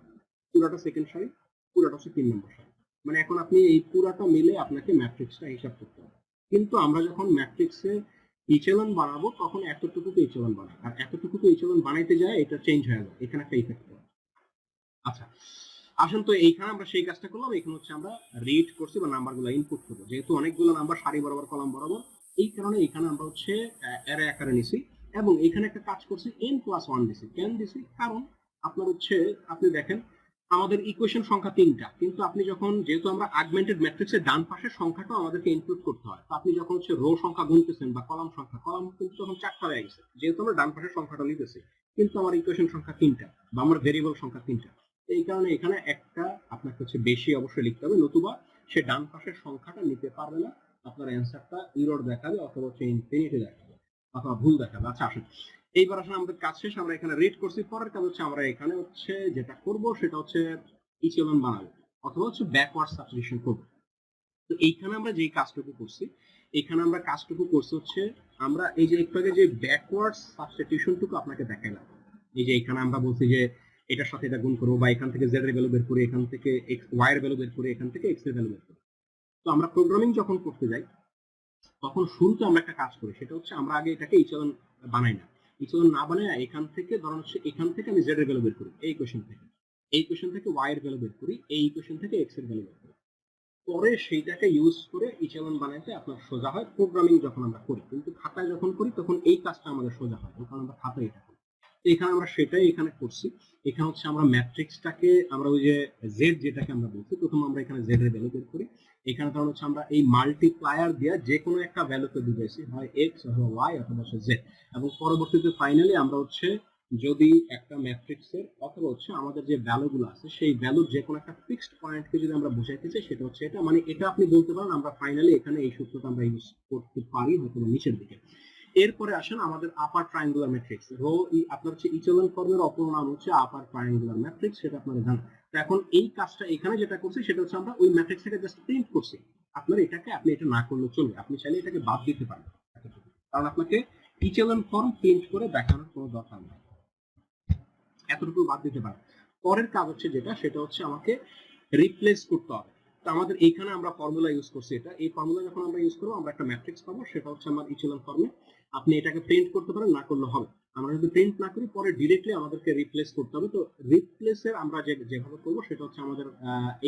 A: পুরোটা সেকেন্ড সারি, পুরোটা হচ্ছে 3 নম্বর সারি। মানে এখন আপনি এই পুরোটা মিলে আপনাকে ম্যাট্রিক্সটা হিসাব করতে হবে। কিন্তু আমরা যখন ম্যাট্রিক্সে ইচেলন বানাবো তখন এতটুকু ইচেলন বানাই, আর এতটুকু ইচেলন বানাইতে যায় এটা চেঞ্জ হয়ে যায়, এখানে একটা ইফেক্ট হয়। আচ্ছা আসুন, তো এইখানে আমরা সেই কাজটা করলাম। এখানে হচ্ছে আমরা রিড করছি বা নাম্বারগুলো ইনপুট করবো, যেহেতু অনেকগুলো নাম্বার সারি বরাবর কলাম বরাবর, এই কারণে এখানে আমরা হচ্ছে অ্যারে আকারে নিছি। এবং এখানে একটা কাজ করছি n+1 দিছি। কেন দিছি? কারণ আপনার হচ্ছে, আপনি দেখেন আমাদের ইকুয়েশন সংখ্যা 3টা, কিন্তু আপনি যখন, যেহেতু আমরা আগমেন্টেড ম্যাট্রিক্সের ডান পাশের সংখ্যাটাও আমাদেরকে ইনক্লুড করতে হয়, তো আপনি যখন হচ্ছে রো সংখ্যা গুনতেছেন বা কলাম সংখ্যা, কলাম কিন্তু তখন 4টা হয়ে গেছে, যেহেতু আমরা ডান পাশের সংখ্যাটা নিতেছি, কিন্তু আমার ইকুয়েশন সংখ্যা 3টা বা আমার ভেরিয়েবল সংখ্যা 3টা। এই কারণে এখানে একটা আপনাকে হচ্ছে বেশি অবশ্যই লিখতে হবে, নতুবা সে ডান পাশের সংখ্যাটা নিতে পারবে না, আপনার অ্যান্সারটা ইরর দেখাবে অথবা হচ্ছে ইনফিনিটি দেখাবে অথবা ভুল দেখাবে। আচ্ছা আসুন, এইবার আসলে আমাদের কাজ শেষ, আমরা এখানে রিড করছি। পরের কাজ হচ্ছে আমরা এখানে হচ্ছে যেটা করব সেটা হচ্ছে ইচেলন বানাবো অথবা হচ্ছে ব্যাকওয়ার্ড সাবস্টিটিউশন করব। তো এইখানে আমরা যেই কাজটুকু করছি, এখানে আমরা কাজটুকু করছি হচ্ছে, আমরা এই যে একটু আগে যে ব্যাকওয়ার্ড সাবস্টিটিউশনটুকু আপনাকে দেখাইলাম, এই যে এখানে আমরা বলছি যে এটার সাথে এটা গুণ করবো, বা এখান থেকে জেড এর ভ্যালু বের করে, এখান থেকে ওয়াই এর ভ্যালু বের করে, এখান থেকে এক্স এর ভ্যালু বের করে। তো আমরা প্রোগ্রামিং যখন করতে যাই তখন শুরুতে আমরা একটা কাজ করি, সেটা হচ্ছে আমরা আগে এটাকে ইচেলন বানাই না। ইচেলন না বানাই এখান থেকে, ধরুন হচ্ছে এখান থেকে আমি জেড এর ভ্যালু বের করি এই কোশ্চেন থেকে, এই কোশ্চেন থেকে ওয়াই এর ভ্যালু বের করি, এই কোশ্চেন থেকে এক্স এর ভ্যালু বের করি। পরে সেইটাকে ইউজ করে ইচেলন বানাইতে আপনার সোজা হয় প্রোগ্রামিং যখন আমরা করি। কিন্তু খাতায় যখন করি তখন এই কাজটা আমাদের সোজা হয়, কারণ আমরা খাতায় এটা করি। তো এখানে আমরা সেটাই এখানে করছি। এখানে হচ্ছে আমরা ম্যাট্রিক্সটাকে, আমরা ওই যে জেড যেটাকে আমরা বলছি, প্রথম আমরা এখানে জেড এর ভ্যালু বের করি। এখানে ধরুন হচ্ছে আমরা এই মাল্টিপ্লায়ার দিয়ে যে কোনো একটা ভ্যালুকে বুঝাইছি, হয় এক্স অথবা ওয়াই অথবা হচ্ছে জেড। এবং পরবর্তীতে ফাইনালি আমরা হচ্ছে যদি একটা ম্যাট্রিক্সের অথবা হচ্ছে আমাদের যে ভ্যালুগুলো আছে সেই ভ্যালুর যে কোনো একটা ফিক্সড পয়েন্টকে যদি আমরা বোঝাইতে চাই, সেটা হচ্ছে এটা। মানে এটা আপনি বলতে পারেন আমরা ফাইনালি এখানে এই সূত্রটা আমরা ইউজ করতে পারি হয়তো নিচের দিকে। এরপরে আসেন আমাদের আপার ট্রায়াঙ্গুলার ম্যাট্রিক্স। রো আপনার হচ্ছে ইচেলন ফর্মের অপর নাম হচ্ছে আপার ট্রায়াঙ্গুলার ম্যাট্রিক্স, সেটা আপনারা জানেন। তো এখন এই কাজটা এখানে যেটা করছি সেটা হচ্ছে আমরা ওই ম্যাট্রিক্সটাকে জাস্ট প্রিন্ট করছি। আপনার এটাকে, আপনি এটা না করলেও চলবে, আপনি চাইলে এটাকে বাদ দিতে পারেন, কারণ আপনাকে ইচেলন ফর্ম প্রিন্ট করে দেখানোর কোনো দরকার নেই, এতটুকু বাদ দিতে পারেন। পরের কাজ হচ্ছে যেটা, সেটা হচ্ছে আমাকে রিপ্লেস করতে হবে। তো আমাদের এইখানে আমরা ফর্মুলা ইউজ করছি, এটা এই ফর্মুলা যখন আমরা ইউজ করবো আমরা একটা ম্যাট্রিক্স পাবো, সেটা হচ্ছে আমার ইচেলন ফর্মে। আপনি এটাকে প্রিন্ট করতে পারেন, না করলে হবে। আমরা যদি প্রিন্ট না করি পরে ডিরেক্টলি আমাদেরকে রিপ্লেস করতে হবে। তো রিপ্লেসের আমরা যেভাবে করবো সেটা হচ্ছে আমাদের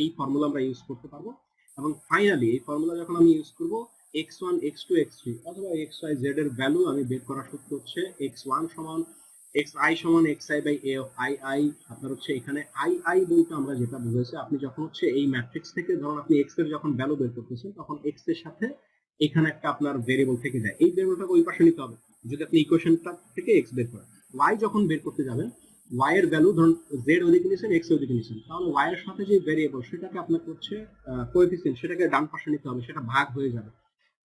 A: এই ফর্মুলা আমরা ইউজ করতে পারবো। এবং ফাইনালি এই ফর্মুলা যখন আমি ইউজ করবো, x1 x2 x3 অথবা xy z এর ভ্যালু আমি বের করার সূত্র হচ্ছে x1 সমান xi সমান xi by a of ii। আপনার হচ্ছে এখানে ii বলতে আমরা যেটা বুঝাইছি, আপনি যখন হচ্ছে এই ম্যাট্রিক্স থেকে ধরুন আপনি x এর যখন ভ্যালু বের করতেছেন, তখন x এর সাথে এখানে একটা আপনার ভেরিয়েবল থেকে যায়, এই ভেরিয়েবলটাকে ওই পাশে নিতে হবে যদি আপনি ইকুয়েশনটা থেকে x বের করেন। y যখন বের করতে যাবেন, y এর ভ্যালু ধরুন z ওদিকে নিয়েছেন, x ওদিকে নিয়েছেন, তাহলে y এর সাথে যে ভেরিয়েবল সেটাকে আপনাকে হচ্ছে কোএফিসিয়েন্ট, সেটাকে ডান পাশে নিতে হবে, সেটা ভাগ হয়ে যাবে।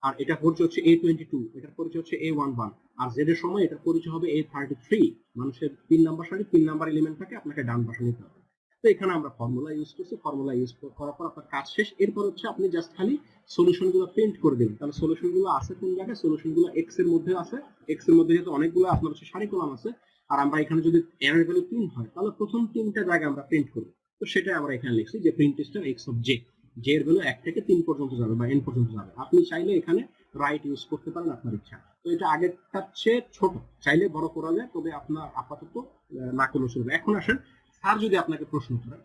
A: আর এটা পরিচয় হচ্ছে a22, এটার পরিচয় হচ্ছে a11, আর z এর সময় এটার পরিচয় হবে a33। মানুষের 3 নাম্বার সারি 3 নাম্বার এলিমেন্টটাকে আপনাকে ডান পাশে নিতে হবে। তো এখানে আমরা ফর্মুলা ইউজ করছি, ফর্মুলা ইউজ করার পর আপনার কাজ শেষ। এরপর হচ্ছে আপনি জাস্ট খালি সলিউশনগুলো প্রিন্ট করে দেবেন। তাহলে সলিউশনগুলো আছে কোন জায়গায়? সলিউশনগুলো x এর মধ্যে আছে। x এর মধ্যে যেহেতু অনেকগুলো আপনার হচ্ছে সারি কলাম আছে, আর আমরা এখানে যদি এর ভ্যালু 3 হয় তাহলে প্রথম 3টা জায়গায় আমরা প্রিন্ট করব। তো সেটাই আমরা এখানে লিখছি যে print star x of j, j এর ভ্যালু 1 থেকে 3 পর্যন্ত যাবে বা n পর্যন্ত যাবে। আপনি চাইলে এখানে রাইট ইউজ করতে পারেন আপনার ইচ্ছা। তো এটা আগেরটার চেয়ে ছোট, চাইলে বড় করা যায়, তবে আপনার আপাতত না করলে চলবে। এখন আসেন, স্যার যদি আপনাকে প্রশ্ন করেন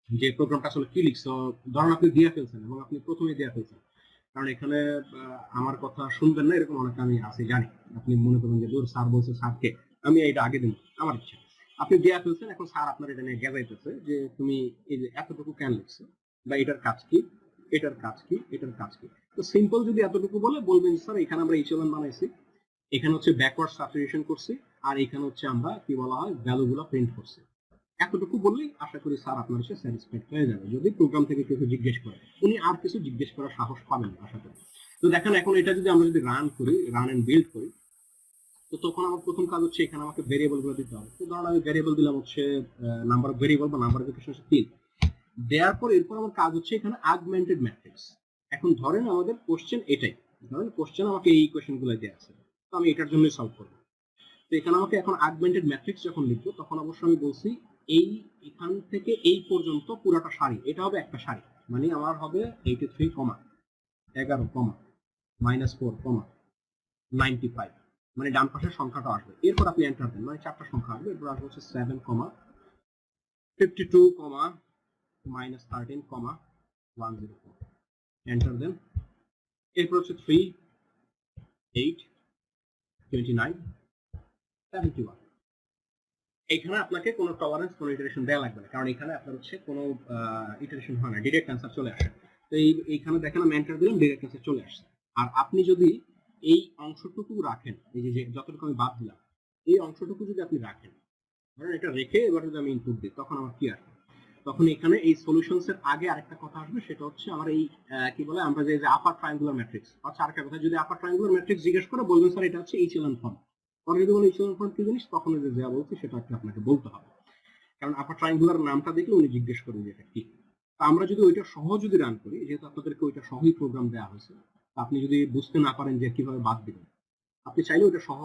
A: যে প্রোগ্রামটা আসলে কি লিখছো, ধরুন আপনি দিয়ে ফেলছেন এবং আপনি প্রথমে দিয়ে ফেলছেন, কারণ এখানে আমার কথা শুনবেন না এরকম অনেক আমি আছি জানি। আপনি মনে করবেন যে দূর স্যার বলছে, স্যারকে আমি এটা আগে দিন, আমার ইচ্ছা। আপনি দিয়ে ফেলছেন, এখন স্যার আপনার এটা নিয়ে গেজাইতেছে যে তুমি এই যে এতটুকু কেন লিখছো, বা এটার কাজ কি, এটার কাজ কি, এটার কাজ কি। তো সিম্পল যদি এতটুকু বলে বলবেন স্যার এখানে আমরা ইচেলন বানাইছি, এখানে হচ্ছে ব্যাকওয়ার্ড সাবস্টিটিউশন করছি, আর এখানে হচ্ছে আমরা কি বলা হয় ভ্যালুগুলো প্রিন্ট করছি। এতটুকু বললেই আশা করি স্যার আপনার হচ্ছে স্যাটিসফাইড হয়ে যাবে। যদি প্রোগ্রাম থেকে কেউ জিজ্ঞেস করে, উনি আর কিছু জিজ্ঞেস করার সাহস পাবেন না আশা করি। তো দেখেন এখন এটা যদি আমরা যদি রান করি, রান এন্ড বিল্ড করি, তো তখন আমার প্রথম কাজ হচ্ছে এখানে আমাকে ভেরিয়েবল গুলো দিতে হবে। তো ধরুন আমি ভেরিয়েবল দিলাম হচ্ছে নাম্বার অফ ভেরিয়েবল বা নাম্বার অফ ইকুয়েশন হচ্ছে 3। দেওয়ার পর এরপর আমার কাজ হচ্ছে এখানে আগমেন্টেড ম্যাট্রিক্স। এখন ধরেন আমাদের কোশ্চেন এটাই, ধরেন কোশ্চেন আমাকে এই ইকুয়েশন গুলো দেওয়া আছে, তো আমি এটার জন্যই সলভ করবো। তো এখানে আমাকে এখন আগমেন্টেড ম্যাট্রিক্স যখন লিখবো তখন অবশ্যই আমি বলছি এই এখান থেকে এই পর্যন্ত পুরাটা সারি, এটা হবে একটা সারি, মানে আমার হবে 83, 11, -4, 95, মানে ডান পাশের সংখ্যাটা আসবে। এরপর আপনি এন্টার দেন, মানে 4টা সংখ্যা আসবে। এরপর আসবে হচ্ছে 7, 52, -13, 104, এন্টার দেন। এরপর হচ্ছে 3, 8, 29, 71। এখানে আপনাকে কোনো টলারেন্স, কোনো ইটারেশন দেওয়া লাগবে না, কারণ এখানে আপনার হচ্ছে কোনো ইটারেশন হয় না, ডিরেক্ট অ্যান্সার চলে আসে। তো এইখানে দেখেন আমি এন্টার দিলাম, ডিরেক্ট অ্যান্সার চলে আসছে। আর আপনি যদি এই অংশটুকু রাখেন, এই যে যতটুকু আমি বাদ দিলাম, এই অংশটুকু যদি আপনি রাখেন, ধরেন এটা রেখে এবার যদি আমি ইনপুট দিই, তখন আমার কি আসবে? তখন এখানে এই সলিউশনস এর আগে আরেকটা কথা আসবে, সেটা হচ্ছে আমার এই কি বলে আমরা যে আপার ট্রায়াঙ্গুলার ম্যাট্রিক্স। আচ্ছা আরেকটা কথা, যদি আপার ট্রায়াঙ্গুলার ম্যাট্রিক্স জিজ্ঞেস করে বলবেন স্যার এটা হচ্ছে ইচেলন ফর্ম। পরে যদি বলে ইচেলন ফর্ম কি জিনিস, তখন যে যা বলছি সেটা আপনাকে বলতে হবে, কারণ আপার ট্রায়াঙ্গুলার নামটা দেখলে উনি জিজ্ঞেস করবেন যে এটা কি। তো আমরা যদি ওইটা সহ যদি রান করি, যেহেতু আপনাদেরকে ওইটা সহই প্রোগ্রাম দেওয়া হয়েছে, আপনি যদি বুঝতে না পারেন যে কিভাবে বাদ দিবেন, আপনি চাইলে ওইটা সহ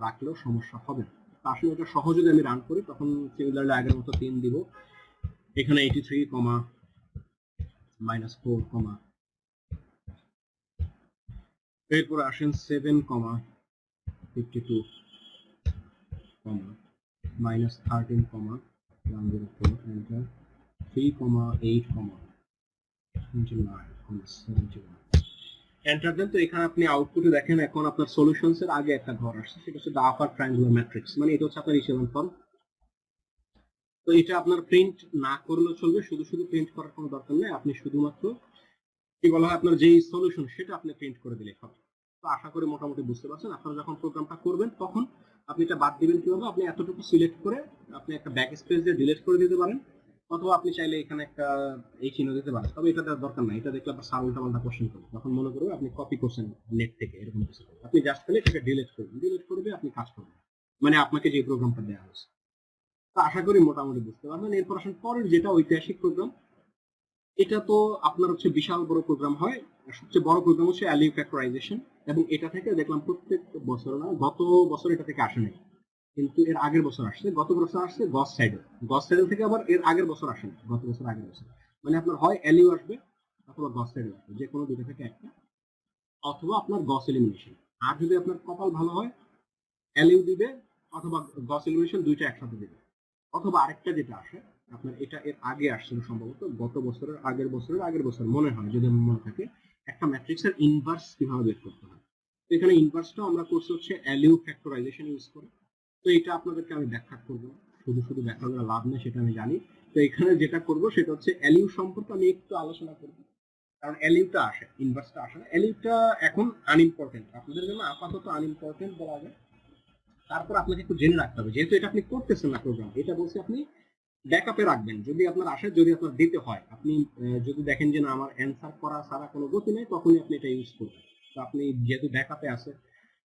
A: রাখলেও সমস্যা হবে না। তো আসলে ওইটা সহ যদি আমি রান করি, তখন সিমিলারলি আগের মতো 3 দিব, এখানে 83, -4, এরপর আসেন 7, 52, -13, 104, এন্টার। 3, 8, 29, 71, এন্টার দেন। তো এখানে আপনি আউটপুটে দেখেন এখন আপনার সলিউশনস এর আগে একটা ঘর আসছে, সেটা হচ্ছে দ্য আপার ট্রায়াঙ্গুলার ম্যাট্রিক্স, মানে এটা হচ্ছে আপনার ইচেলন ফর্ম। তো এটা আপনার প্রিন্ট না করলেও চলবে, শুধু শুধু প্রিন্ট করার কোনো দরকার নেই, আপনি শুধুমাত্র কি বলা হয় আপনার যেই সলিউশন সেটা আপনি প্রিন্ট করে দিলে হবে। তো আশা করি মোটামুটি বুঝতে পারছেন। আপনারা যখন প্রোগ্রামটা করবেন তখন আপনি এটা বাদ দিবেন কিভাবে, আপনি এতটুকু সিলেক্ট করে আপনি একটা ব্যাক স্পেস দিয়ে ডিলিট করে দিতে পারেন, অথবা আপনি চাইলে এখানে একটা এই চিহ্ন দিতে পারেন। তবে এটা দেওয়ার দরকার নাই, এটা দেখলে আপনার সার উল্টা পাল্টা কোশ্চেন করবে, তখন মনে করবে আপনি কপি করছেন নেট থেকে, এরকম কিছু। আপনি জাস্ট খালি এটাকে ডিলিট করবেন, ডিলিট করবে আপনি কাজ করবেন, মানে আপনাকে যে প্রোগ্রামটা দেওয়া হয়েছে। তো আশা করি মোটামুটি বুঝতে পারবেন। এরপর আসেন পরের যেটা ঐতিহাসিক প্রোগ্রাম। এটা তো আপনার হচ্ছে বিশাল বড় প্রোগ্রাম হয়, সবচেয়ে বড় প্রোগ্রাম হচ্ছে অ্যালিউ ফ্যাক্টরাইজেশন, এবং এটা থেকে দেখলাম প্রত্যেক বছর না, গত বছর এটা থেকে আসে নাই, কিন্তু এর আগের বছর আসছে, গত বছর আসছে গস সাইডেল। গস সাইডেল থেকে আবার এর আগের বছর আসে না, গত বছর আগের বছর। মানে আপনার হয় অ্যালিউ আসবে অথবা গস সাইডেল আসবে, যে কোনো দুটো থেকে একটা, অথবা আপনার গস এলিমিনেশন। আর যদি আপনার কপাল ভালো হয় অ্যালিউ দিবে অথবা গস এলিমিনেশন, দুইটা একসাথে দিবে। অথবা আরেকটা যেটা আসে আপনার, এটা এর আগে আসছিল সম্ভবত, গত বছরের আগের বছর মনে হয়, যদি আমার মনে থাকে, একটা ম্যাট্রিক্সের ইনভার্স কিভাবে বের করতে হয়। তো এখানে ইনভার্সটা আমরা করছি হচ্ছে অ্যালিউ ফ্যাক্টরাইজেশন ইউজ করে। তো এটা আপনাদেরকে আমি ব্যাখ্যা করব, শুধু শুধু ব্যাখ্যা করে লাভ নেই, সেটা আমি জানি। তো এখানে যেটা করব সেটা হচ্ছে অ্যালিউ সম্পর্কে আমি একটু আলোচনা করব, কারণ অ্যালিউটা আসে, ইনভার্সটা আসে না। অ্যালিউটা এখন আনইম্পর্টেন্ট আপনাদের জন্য, আপাতত আনইম্পর্টেন্ট বলা যায়। তারপর আপনাকে একটু জেনে রাখতে হবে, যেহেতু এটা আপনি করতেছেন না প্রোগ্রাম, এটা বলছে আপনি ব্যাকআপে রাখবেন, যদি আপনার আসে, যদি আপনার দিতে হয়, আপনি যদি দেখেন যে না আমার অ্যান্সার করা ছাড়া কোনো গতি নেই, তখনই আপনি এটা ইউজ করবেন। তো আপনি যেহেতু ব্যাকআপে আছে,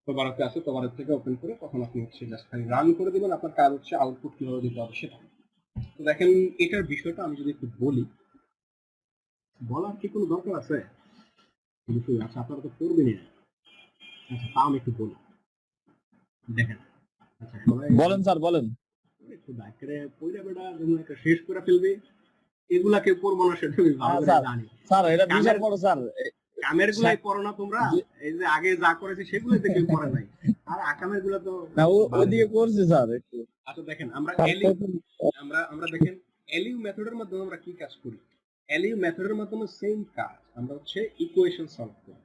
A: তোবারতে আছে, তোবারের থেকে ওপেন করে তখন আপনি হচ্ছে জাস্ট খালি রান করে দিবেন, আপনার কাজ হচ্ছে আউটপুট কিভাবে দিতে হবে সেটা। তো দেখেন এটার বিষয়টা আমি যদি একটু বলি, বলার কি কোনো দরকার আছে? আচ্ছা আপনারা তো করবেনই না, আচ্ছা তাও আমি একটু বলি। দেখেন, আচ্ছা সবাই
B: বলেন স্যার বলেন।
A: একটু ডাক্তারে পয়লা বেটা যেমন একটা শেষ করে ফেলবে, এগুলা কেউ পড়বো না, সেটা আমি ভালো করে জানি।
B: স্যার এটা বিশাল বড় স্যার।
A: কামের গুলাই পড়ো না তোমরা, এই যে আগে যা করেছে সেগুলোই তো কেউ পড়ে নাই, আর আকামের গুলা তো
B: না ওদিকে করছে স্যার একটু।
A: আচ্ছা দেখেন আমরা আমরা দেখেন এলিউ মেথডের মাধ্যমে আমরা কি কাজ করি। এলিউ মেথডের মাধ্যমে সেম কাজ, আমরা হচ্ছে ইকুয়েশন সলভ করি।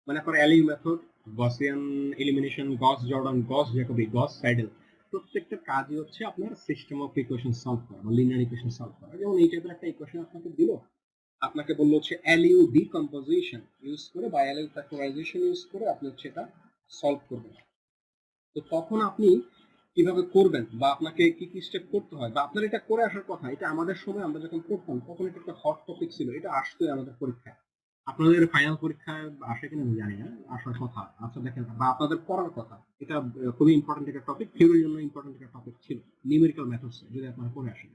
A: মানে আপনার এলিউ মেথড, গসিয়ান এলিমিনেশন, গস জর্ডান, গস জ্যাকবি, গস সাইডেল, প্রত্যেকটা কাজই হচ্ছে আপনার সিস্টেম অফ ইকুয়েশন সলভ করা বা লিনিয়ার ইকুয়েশন সলভ করা। যেমন এই টাইপের একটা ইকুয়েশন আপনাকে দিল, আপনাকে বললো হচ্ছে LU ডিকম্পোজিশন ইউজ করে বা LU ফ্যাক্টরাইজেশন ইউজ করে আপনি হচ্ছে এটা সলভ করবেন। তো তখন আপনি কিভাবে করবেন বা আপনাকে কি কি স্টেপ করতে হয় বা আপনার এটা করে আসার কথা, এটা আমাদের সময় আমরা যখন পড়তাম তখন এটা একটা হট টপিক ছিল, এটা আসতো আমাদের পরীক্ষায়। আপনাদের ফাইনাল পরীক্ষায় আসে কিনা আমি জানি না, আসার কথা। আচ্ছা দেখেন, বা আপনাদের পড়ার কথা, এটা খুবই ইম্পর্টেন্ট একটা টপিক, থিওরির জন্য ইম্পর্টেন্ট একটা টপিক ছিল, নিউমেরিক্যাল মেথডস যদি আপনারা পড়ে আসেন।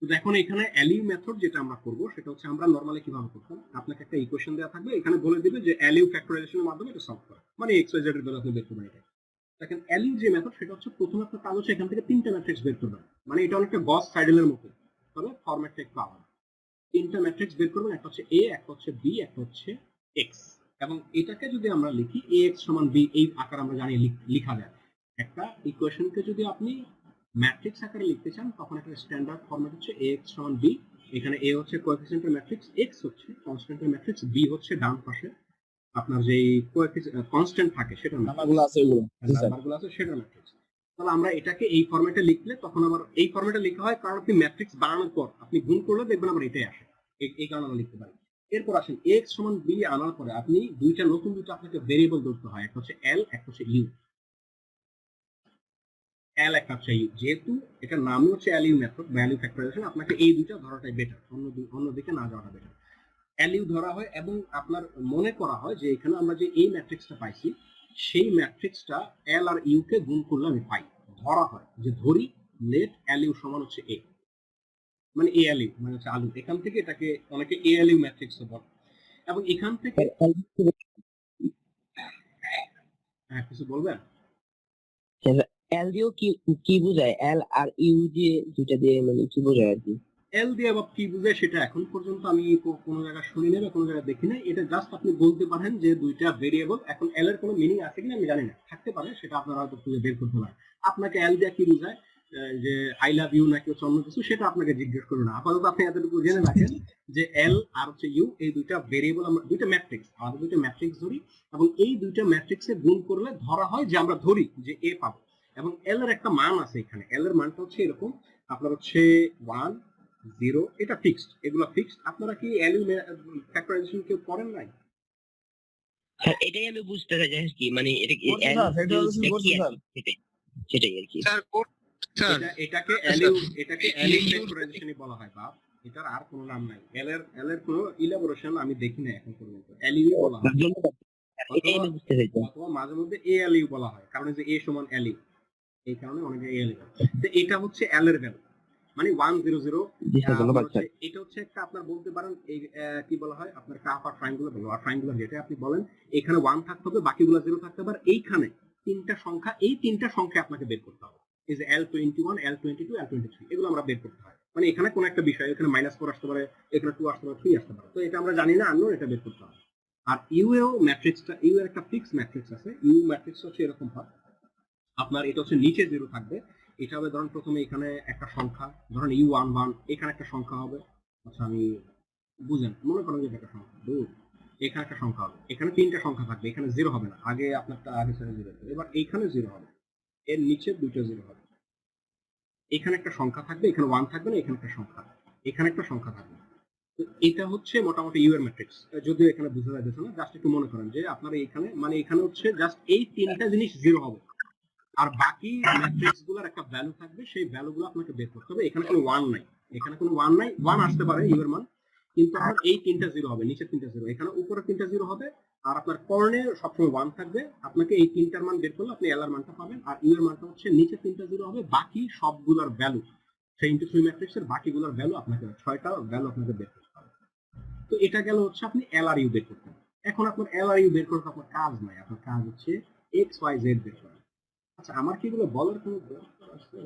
A: তো এখন এখানে এলইউ মেথড যেটা আমরা করব সেটা হচ্ছে আমরা নরমালি কিভাবে করতাম, আপনাকে একটা ইকুয়েশন দেওয়া থাকবে, এখানে বলে দিবে যে এলইউ ফ্যাক্টরাইজেশনের মাধ্যমে এটা সলভ করা, মানে এক্স ওয়াই জেড এর ভ্যালু আপনি বের করবেন। এটা দেখেন এলইউ যে মেথড সেটা হচ্ছে প্রথমে আপনার কাজ হচ্ছে এখান থেকে তিনটা ম্যাট্রিক্স বের করবেন, মানে এটা অনেকটা গস সাইডেলের মতো, তবে ফরম্যাটটা একটু আলাদা। তিনটা ম্যাট্রিক্স বের করবেন, একটা হচ্ছে এ, একটা হচ্ছে বি, একটা হচ্ছে এক্স। এবং এটাকে যদি আমরা লিখি এ এক্স সমান বি, এই আকার আমরা জানি লেখা যায়। একটা ইকুয়েশনকে যদি আপনি ম্যাট্রিক্স আকারে লিখতে চান তখন একটা স্ট্যান্ডার্ড ফরম্যাট হচ্ছে এ এক্স সমান বি। এখানে এ হচ্ছে কোএফিসিয়েন্টের ম্যাট্রিক্স, এক্স হচ্ছে কনস্ট্যান্টের ম্যাট্রিক্স, বি হচ্ছে ডান পাশে আপনার যেই কনস্ট্যান্ট থাকে সেটা
B: নাম্বারগুলো আছে এগুলো, জি স্যার।
A: নাম্বারগুলো আছে সেটার ম্যাট্রিক্স। তাহলে আমরা এটাকে এই ফরম্যাটে লিখলে তখন আবার এই ফরম্যাটে লেখা হয় কারণ আপনি ম্যাট্রিক্স বানানোর পর আপনি গুণ করলে দেখবেন আবার এটাই আসে, এই কারণে আমরা লিখতে পারি। এরপর আসেন এক্স সমান বি আনার পরে আপনি নতুন দুইটা আপনাকে ভেরিয়েবল ধরতে হয়, একটা হচ্ছে এল, একটা হচ্ছে ইউ। এল একটা হচ্ছে ইউ, যেহেতু এটা নামই হচ্ছে এলইউ মেথড, ভ্যালু ফ্যাক্টরাইজেশন, আপনাকে এই দুইটা ধরাটাই বেটার, অন্য দিকে না যাওয়াটা বেটার। এলইউ ধরা হয় এবং আপনার মনে করা হয় যে এখানে আমরা যে এই ম্যাট্রিক্সটা পাইছি সেই ম্যাট্রিক্সটা এল আর ইউ কে গুণ করলে আমি পাই। ধরা হয় যে ধরি লেট এলইউ সমান হচ্ছে এ, মানে এ এলইউ মানে হচ্ছে আলু, এখান থেকে এটাকে অনেকে এ এলইউ ম্যাট্রিক্স বলে। এবং এখান থেকে হ্যাঁ কিছু বলবেন?
E: এল দিয়েও কি কি বোঝায়? এল আর ইউ দিয়ে দুইটা দিয়ে মানে কি বোঝায় আর কি?
A: এল দিয়ে আবার কি বুঝায় সেটা এখন পর্যন্ত আমি কোনো জায়গায় শুনি না বা কোনো জায়গায় দেখি না। এটা জাস্ট আপনি বলতে পারেন যে দুইটা ভেরিয়েবল। এখন এল এর কোনো মিনিং আছে কিনা আমি জানি না, থাকতে পারে, সেটা আপনারা হয়তো খুঁজে বের করতে পারেন। আপনাকে এল দিয়ে কি বোঝায়, যে আই লাভ ইউ নাকি হচ্ছে অন্য কিছু, সেটা আপনাকে জিজ্ঞেস করবে না। আপাতত আপনি এতটুকু জেনে রাখেন যে এল আর হচ্ছে ইউ এই দুইটা ভেরিয়েবল, আমরা দুইটা ম্যাট্রিক্স, আমাদের দুইটা ম্যাট্রিক্স ধরি এবং এই দুইটা ম্যাট্রিক্সে গুণ করলে ধরা হয় যে আমরা ধরি যে এ পাবো। এবং এল এর একটা মান আছে এখানে, এল এর মানটা হচ্ছে এরকম, আপনার হচ্ছে 1 0, এটা ফিক্সড, এগুলো ফিক্সড। আপনারা কি এলইউ ফ্যাক্টরাইজেশন কেউ করেন নাই?
E: স্যার এটাই আমি বুঝতে চাই আর কি, মানে এটা কি
B: করছি
E: এল
B: স্যার, ফ্যাক্টরাইজেশন করছি
E: কি আর
B: স্যার।
E: কি? সেটাই আর কি।
C: স্যার স্যার
A: এটাকে এলইউ ফ্যাক্টরাইজেশনই বলা হয় বাপ, এটার আর কোনো নাম নাই। এল এর কোনো ইলাবোরেশন আমি দেখি না এখন পর্যন্ত, এলইউ বলা হয়।
E: ধন্যবাদ। এটাই আমি বুঝতে চাইছিলাম।
A: অথবা মাঝে মধ্যে এ এলইউ বলা হয়, কারণ যে এ সমান এলইউ, এই কারণে অনেকে এ এলইউ। তো এটা হচ্ছে এল এর ভ্যালু, মানে 100।
E: জি স্যার, ধন্যবাদ স্যার।
A: এটা হচ্ছে একটা আপনার বলতে পারেন এই কি বলা হয় আপনার কাপ আর ট্রায়াঙ্গুলার বলা, আর ট্রায়াঙ্গুলার যেটা আপনি বলেন এখানে 1 থাকতে হবে, বাকিগুলো 0 থাকতে হবে। এইখানে তিনটা সংখ্যা, এই তিনটা সংখ্যা আপনাকে বের করতে হবে, এই যে L21 L22 L23, এগুলো আমরা বের করতে হয়। মানে এখানে কোন একটা বিষয়, এখানে -4 আসতে পারে, এখানে 2 আসতে পারে, 3 আসতে পারে, তো এটা আমরা জানি না, আননোন, এটা বের করতে হবে। আর ইউ এর ম্যাট্রিক্সটা, ইউ এর একটা ফিক্স ম্যাট্রিক্স আছে, ইউ ম্যাট্রিক্স হচ্ছে এরকম হয় আপনার, এটা হচ্ছে নিচে 0 থাকবে। এটা হবে ধরুন প্রথমে এখানে একটা সংখ্যা, ধরুন U11, এখানে একটা সংখ্যা হবে। আচ্ছা আমি বুঝেন, মনে করেন যে এটা একটা সংখ্যা, এখানে একটা সংখ্যা হবে, এখানে তিনটা সংখ্যা থাকবে, এখানে 0 হবে না, আগে আপনারটা আগে ছেড়ে 0 হবে। এবার এইখানে 0 হবে, এর নিচে দুটো 0 হবে। এখানে একটা সংখ্যা থাকবে, এখানে 1 থাকবে না, এখানে একটা সংখ্যা, এখানে একটা সংখ্যা থাকবে। তো এটা হচ্ছে মোটামুটি ইউ এর ম্যাট্রিক্স। যদিও এখানে বোঝা যাচ্ছে না, জাস্ট একটু মনে করেন যে আপনার এখানে, মানে এখানে হচ্ছে জাস্ট এই তিনটা জিনিস 0 হবে, আর বাকি ম্যাট্রিক্স গুলোর একটা ভ্যালু থাকবে, সেই ভ্যালুগুলো আপনাকে বের করতে হবে। এখানে কোনো 1 নাই, এখানে কোনো 1 নাই, 1 আসতে পারে ইউ এর মান, কিন্তু আপনার এই তিনটা 0 হবে, নিচে তিনটা 0, এখানে উপরে তিনটা 0 হবে, আর আপনার কর্ণে সবসময় 1 থাকবে। আপনাকে এই তিনটার মান বের করলে আপনি এল এর মানটা পাবেন, আর ইউ এর মানটা হচ্ছে নিচে তিনটা 0 হবে, বাকি সবগুলোর ভ্যালু, 3 ম্যাট্রিক্স এর বাকিগুলোর ভ্যালু আপনাকে, 6টা ভ্যালু আপনাকে বের করতে হবে। তো এটা গেল হচ্ছে আপনি এল আর ইউ বের করতে হবে। এখন আপনার এল আর ইউ বের করতে আপনার কাজ নাই, আপনার কাজ হচ্ছে এক্স ওয়াই জেড বের করা। আচ্ছা আমার কি এগুলো বলার কোনো দরকার আছে?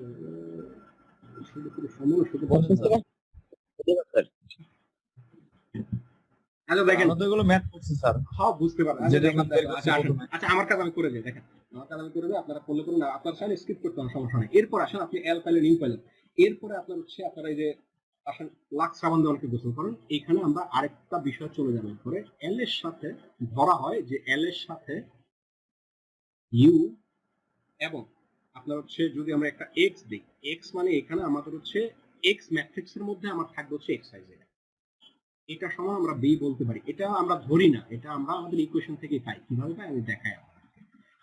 A: শুধু শুধু সময় শুধু বলেন না।
E: ধন্যবাদ স্যার।
A: আচ্ছা দেখেন,
B: আমরা তো এগুলো ম্যাথ করছি স্যার,
A: হ্যাঁ বুঝতে পারবেন। আচ্ছা
B: যেটা
A: দেখেন,
B: আমরা বের করছি
A: আচ্ছা আসেন,
B: প্রথমে।
A: আচ্ছা আমার কাজ আমি করে যাই, দেখেন আমার কাজ আমি করে যাই, আপনারা করলে করুন না, আপনার চাইলে স্কিপ করতে হবে, সমস্যা নেই। এরপর আসেন আপনি এল পাইলেন, ইউ পাইলেন, এরপরে আপনার হচ্ছে আপনার এই যে আসেন লাক্স সাবান দিয়ে অনেকে গোসল করেন। এখানে আমরা আরেকটা বিষয় চলে যাবো পরে, এল এর সাথে ধরা হয় যে এল এর সাথে ইউ এবং আপনার হচ্ছে যদি আমরা একটা এক্স দিই, এক্স মানে এখানে আমাদের হচ্ছে এক্স ম্যাট্রিক্স এর মধ্যে আমার থাকবে হচ্ছে এক্স আই জেড। এটা সমান আমরা বি বলতে পারি। এটা আমরা ধরি না, এটা আমরা আমাদের ইকুয়েশন থেকে পাই। কিভাবে পাই আমি দেখাই আপনাদেরকে।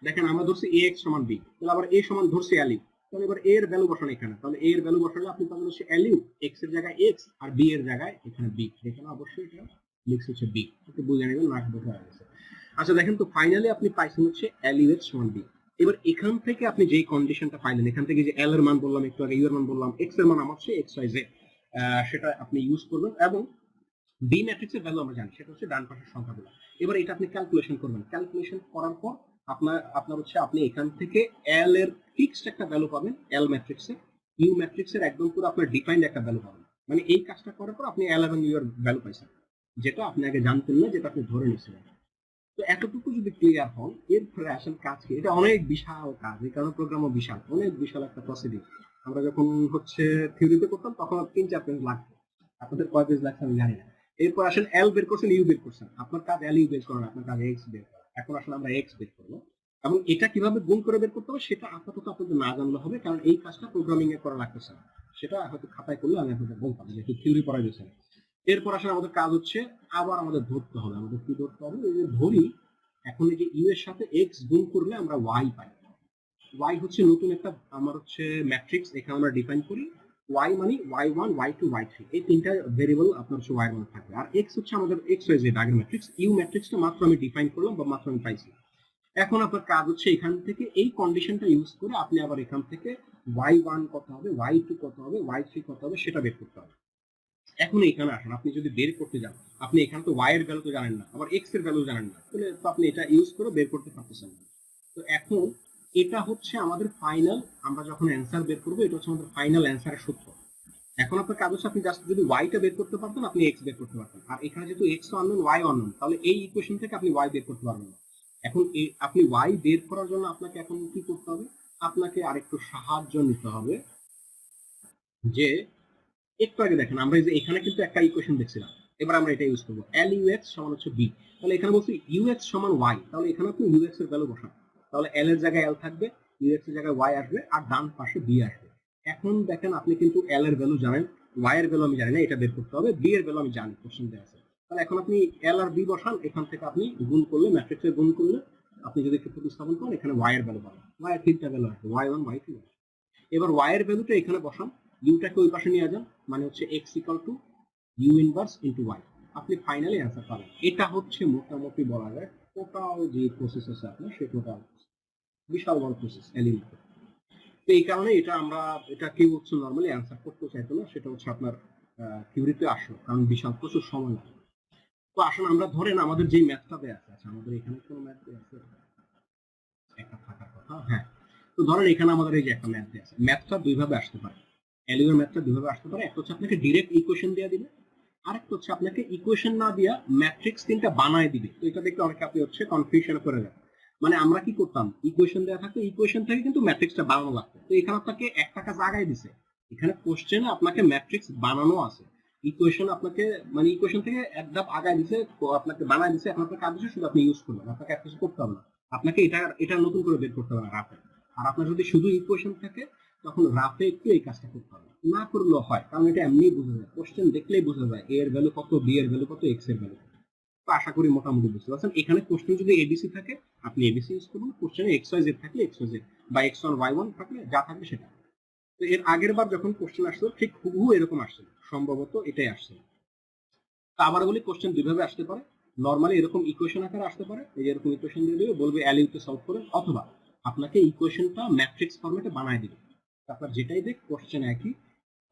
A: দেখেন আমরা ধরছি এ এক্স সমান বি, তাহলে আবার এ সমান ধরছি এল ইউ, তাহলে এবার এর ভ্যালু বসান এখানে, তাহলে এর ভ্যালু বসালে আপনি পাবেন হচ্ছে এল ইউ, এক্স এর জায়গায় এক্স আর বি এর জায়গায় এখানে বি, এখানে অবশ্যই এটা লিখছে হচ্ছে বি, ওকে বুঝে নেবেন, নাক বোঝা হয়ে গেছে। আচ্ছা দেখেন তো ফাইনালি আপনি পাইছেন হচ্ছে এল ইউ এক্স সমান বি। এবার এখান থেকে আপনি যেই কন্ডিশনটা পাইলেন, এখান থেকে যে এল এর মান বললাম একটু আগে, ইউ এর মান বললাম, এক্স এর মান আমার হচ্ছে এক্স ওয়াই জেড, সেটা আপনি ইউজ করবেন এবং বি ম্যাট্রিক্সের ভ্যালু আমরা জানি সেটা হচ্ছে ডান পাশের সংখ্যাগুলো। এবার এটা আপনি ক্যালকুলেশন করবেন, ক্যালকুলেশন করার পর আপনার হচ্ছে আপনি এখান থেকে এল এর ফিক্সড একটা ভ্যালু পাবেন এল ম্যাট্রিক্সের, ইউ ম্যাট্রিক্সের একদম পুরো আপনার ডিফাইন্ড একটা ভ্যালু পাবেন। মানে এই কাজটা করার পর আপনি এল এবং ইউ এর ভ্যালু পাইছেন, যেটা আপনি আগে জানতেন না, যেটা আপনি ধরে নিয়েছিলেন। তো এতটুকু যদি ক্লিয়ার হন, এরপরে আসেন কাজ কি। এটা অনেক বিশাল কাজ, এই কারণে প্রোগ্রামও বিশাল, অনেক বিশাল একটা প্রসিডিউর। আমরা যখন হচ্ছে থিওরিতে করতাম তখন 3-4 পেজ লাগতো, আপনাদের কয় পেজ লাগছে আমি জানি না। এরপর আসেন এল বের করছেন, ইউ বের করছেন, আপনার কাজ এল ইউ বের করেন, আপনার কাজ এক্স বের করা। এখন আসলে আমরা এক্স বের করবো এবং এটা কিভাবে গুণ করে বের করতে হবে সেটা আপাতত আপনাদের না জানলে হবে, কারণ এই কাজটা প্রোগ্রামিং এ করা লাগতেছে না, সেটা হয়তো খাতায় করলে আমি আপনাদের বলতাম, যেহেতু থিওরি পড়া গেছে। এরপর আসলে আমাদের কাজ হচ্ছে আবার আমাদের ধরতে হবে, আমাদের কি ধরতে হবে, এই যে ধরি এখন এই যে ইউ এর সাথে এক্স গুণ করলে আমরা ওয়াই পাই। ওয়াই হচ্ছে নতুন একটা আমার হচ্ছে ম্যাট্রিক্স, এখানে আমরা ডিফাইন করি ওয়াই মানে Y one, Y two, Y three, এই তিনটা ভেরিয়েবল আপনার হচ্ছে ওয়াই ওয়ান থাকবে। আর এক্স হচ্ছে আমাদের এক্স ওয়াই জেড আগের ম্যাট্রিক্স, ইউ ম্যাট্রিক্সটা মাত্র আমি ডিফাইন করলাম বা মাত্র আমি পাইছি। এখন আপনার কাজ হচ্ছে এখান থেকে এই কন্ডিশনটা ইউজ করে আপনি আবার এখান থেকে ওয়াই ওয়ান কত হবে, ওয়াই টু কত হবে, ওয়াই থ্রি কত হবে সেটা বের করতে হবে। এখন এখানে আসেন, আপনি যদি বের করতে যান, আপনি এখানে তো ওয়াই এর ভ্যালু তো জানেন না, আবার এক্স এর ভ্যালু জানেন না, তাহলে তো আপনি এটা ইউজ করে বের করতে পারতেছেন না। তো এখন এটা হচ্ছে আমাদের ফাইনাল, আমরা যখন অ্যান্সার বের করবো এটা হচ্ছে আমাদের ফাইনাল অ্যান্সারের সূত্র। এখন আপনার কাজ হচ্ছে আপনি জাস্ট যদি ওয়াইটা বের করতে পারতেন আপনি এক্স বের করতে পারতেন, আর এখানে যেহেতু এক্স অননোন ওয়াই অননোন, তাহলে এই ইকুয়েশন থেকে আপনি ওয়াই বের করতে পারবেন না। এখন আপনি ওয়াই বের করার জন্য আপনাকে এখন কি করতে হবে, আপনাকে আরেকটু সাহায্য নিতে হবে। যে একটু আগে দেখেন আমরা এই যে এখানে কিন্তু একটা ইকুয়েশন দেখছিলাম, এবার আমরা এটা ইউজ করবো, এল ইউ এক্স সমান হচ্ছে বি, তাহলে এখানে বলছি ইউ এক্স সমান ওয়াই, তাহলে এখানে আপনি ইউ এক্স এর ভ্যালু বসান, তাহলে এল এর জায়গায় এল থাকবে, ইউ এক্স এর জায়গায় ওয়াই আসবে আর ডান পাশে বি আসবে। এখন দেখেন আপনি কিন্তু এল এর ভ্যালু জানেন, ওয়াই এর ভ্যালু আমি জানি না, এটা বের করতে হবে, বি এর ভ্যালু আমি জানি, কোশ্চেন দেওয়া আছে। তাহলে এখন আপনি এল আর বি বসান, এখান থেকে আপনি গুণ করলে ম্যাট্রিক্সের গুণ করলে আপনি যদি একটু প্রতিস্থাপন করেন এখানে ওয়াই এর ভ্যালু পাবেন, ওয়াই এর তিনটা ভ্যালু আসবে, ওয়াই ওয়ান, ওয়াই টু। এবার ওয়াই এর ভ্যালুটা এখানে বসান, ইউটাকে ওই পাশে নিয়ে যান, মানে হচ্ছে X equal to U inverse into Y, আপনি ফাইনালি অ্যান্সার পাবেন। এটা হচ্ছে মোটামুটি বলা যায় টোটাল যে প্রসেস আছে আপনার, সেই টোটাল বিশাল বড় প্রসেস এলিমেন্ট। তো এই কারণে এটা আমরা এটা কেউ হচ্ছে নর্মালি অ্যান্সার করতে চাইতো না, সেটা হচ্ছে আপনার থিওরিতে আসলো, কারণ বিশাল প্রচুর সময় লাগে। তো আসলে আমরা ধরেন আমাদের যে ম্যাথটা দেয়া আছে, আচ্ছা আমাদের এখানে কোনো ম্যাথ দেয়া আছে একটা থাকার কথা, হ্যাঁ। তো ধরেন এখানে আমাদের এই যে একটা ম্যাথ দেয়া আছে, ম্যাথটা দুই ভাবে আসতে পারে, এলিমেন্ট ম্যাথটা দুই ভাবে আসতে পারে। একটা হচ্ছে আপনাকে ডিরেক্ট ইকুয়েশন দেয়া দিবে, আরেকটা হচ্ছে আপনাকে ইকুয়েশন না দিয়া ম্যাট্রিক্স তিনটা বানায় দিবে। তো এটা দেখতে অনেকে আপনি হচ্ছে কনফিউশন করে যান। মানে আমরা কি করতাম, ইকুয়েশন দেওয়া থাকতো, ইকুয়েশন থেকে কিন্তু ম্যাট্রিক্সটা বানানো লাগতো। তো এখানে আপনাকে একটা কাজ আগায় দিছে, এখানে কোশ্চেনে আপনাকে ম্যাট্রিক্স বানানো আছে, ইকুয়েশন আপনাকে মানে ইকুয়েশন থেকে এক ধাপ আগায় দিছে, আপনাকে বানায় দিছে। এখন আপনার কাজ হচ্ছে শুধু আপনি ইউজ করবেন, আপনাকে এক কিছু করতে হবে না, আপনাকে এটা নতুন করে বের করতে হবে না রাফে। আর আপনার যদি শুধু ইকুয়েশন থাকে তখন রাফে একটু এই কাজটা করতে হবে, না করলেও হয়, কারণ এটা এমনি বোঝা যায়, কোশ্চেন দেখলেই বোঝা যায় এ এর ভ্যালু কত, বি এর ভ্যালু কত, এক্স এর ভ্যালু কত। তো আশা করি মোটামুটি বুঝতে পারছেন। এখানে কোশ্চেন যদি এবিসি থাকে আপনি এবিসি ইউজ করুন, কোশ্চেনে এক্স ওয়াই জেড থাকলে এক্স ওয়াই জেড বা এক্স ওয়ান ওয়াই ওয়ান থাকলে যা থাকবে সেটা। তো এর আগের বার যখন কোশ্চেন আসছিল ঠিক হুবহু এরকম আসছিল, সম্ভবত এটাই আসছে। তা আবার বলি কোশ্চেন দুইভাবে আসতে পারে, নর্মালি এরকম ইকুয়েশন আকারে আসতে পারে, এই যে এরকম ইকুয়েশন দিয়ে দিবে, বলবে এলইউতে সলভ করেন, অথবা আপনাকে ইকুয়েশনটা ম্যাট্রিক্স ফরম্যাটে বানায় দিবে। আপনার যেটাই দেখ কোশ্চেন একই,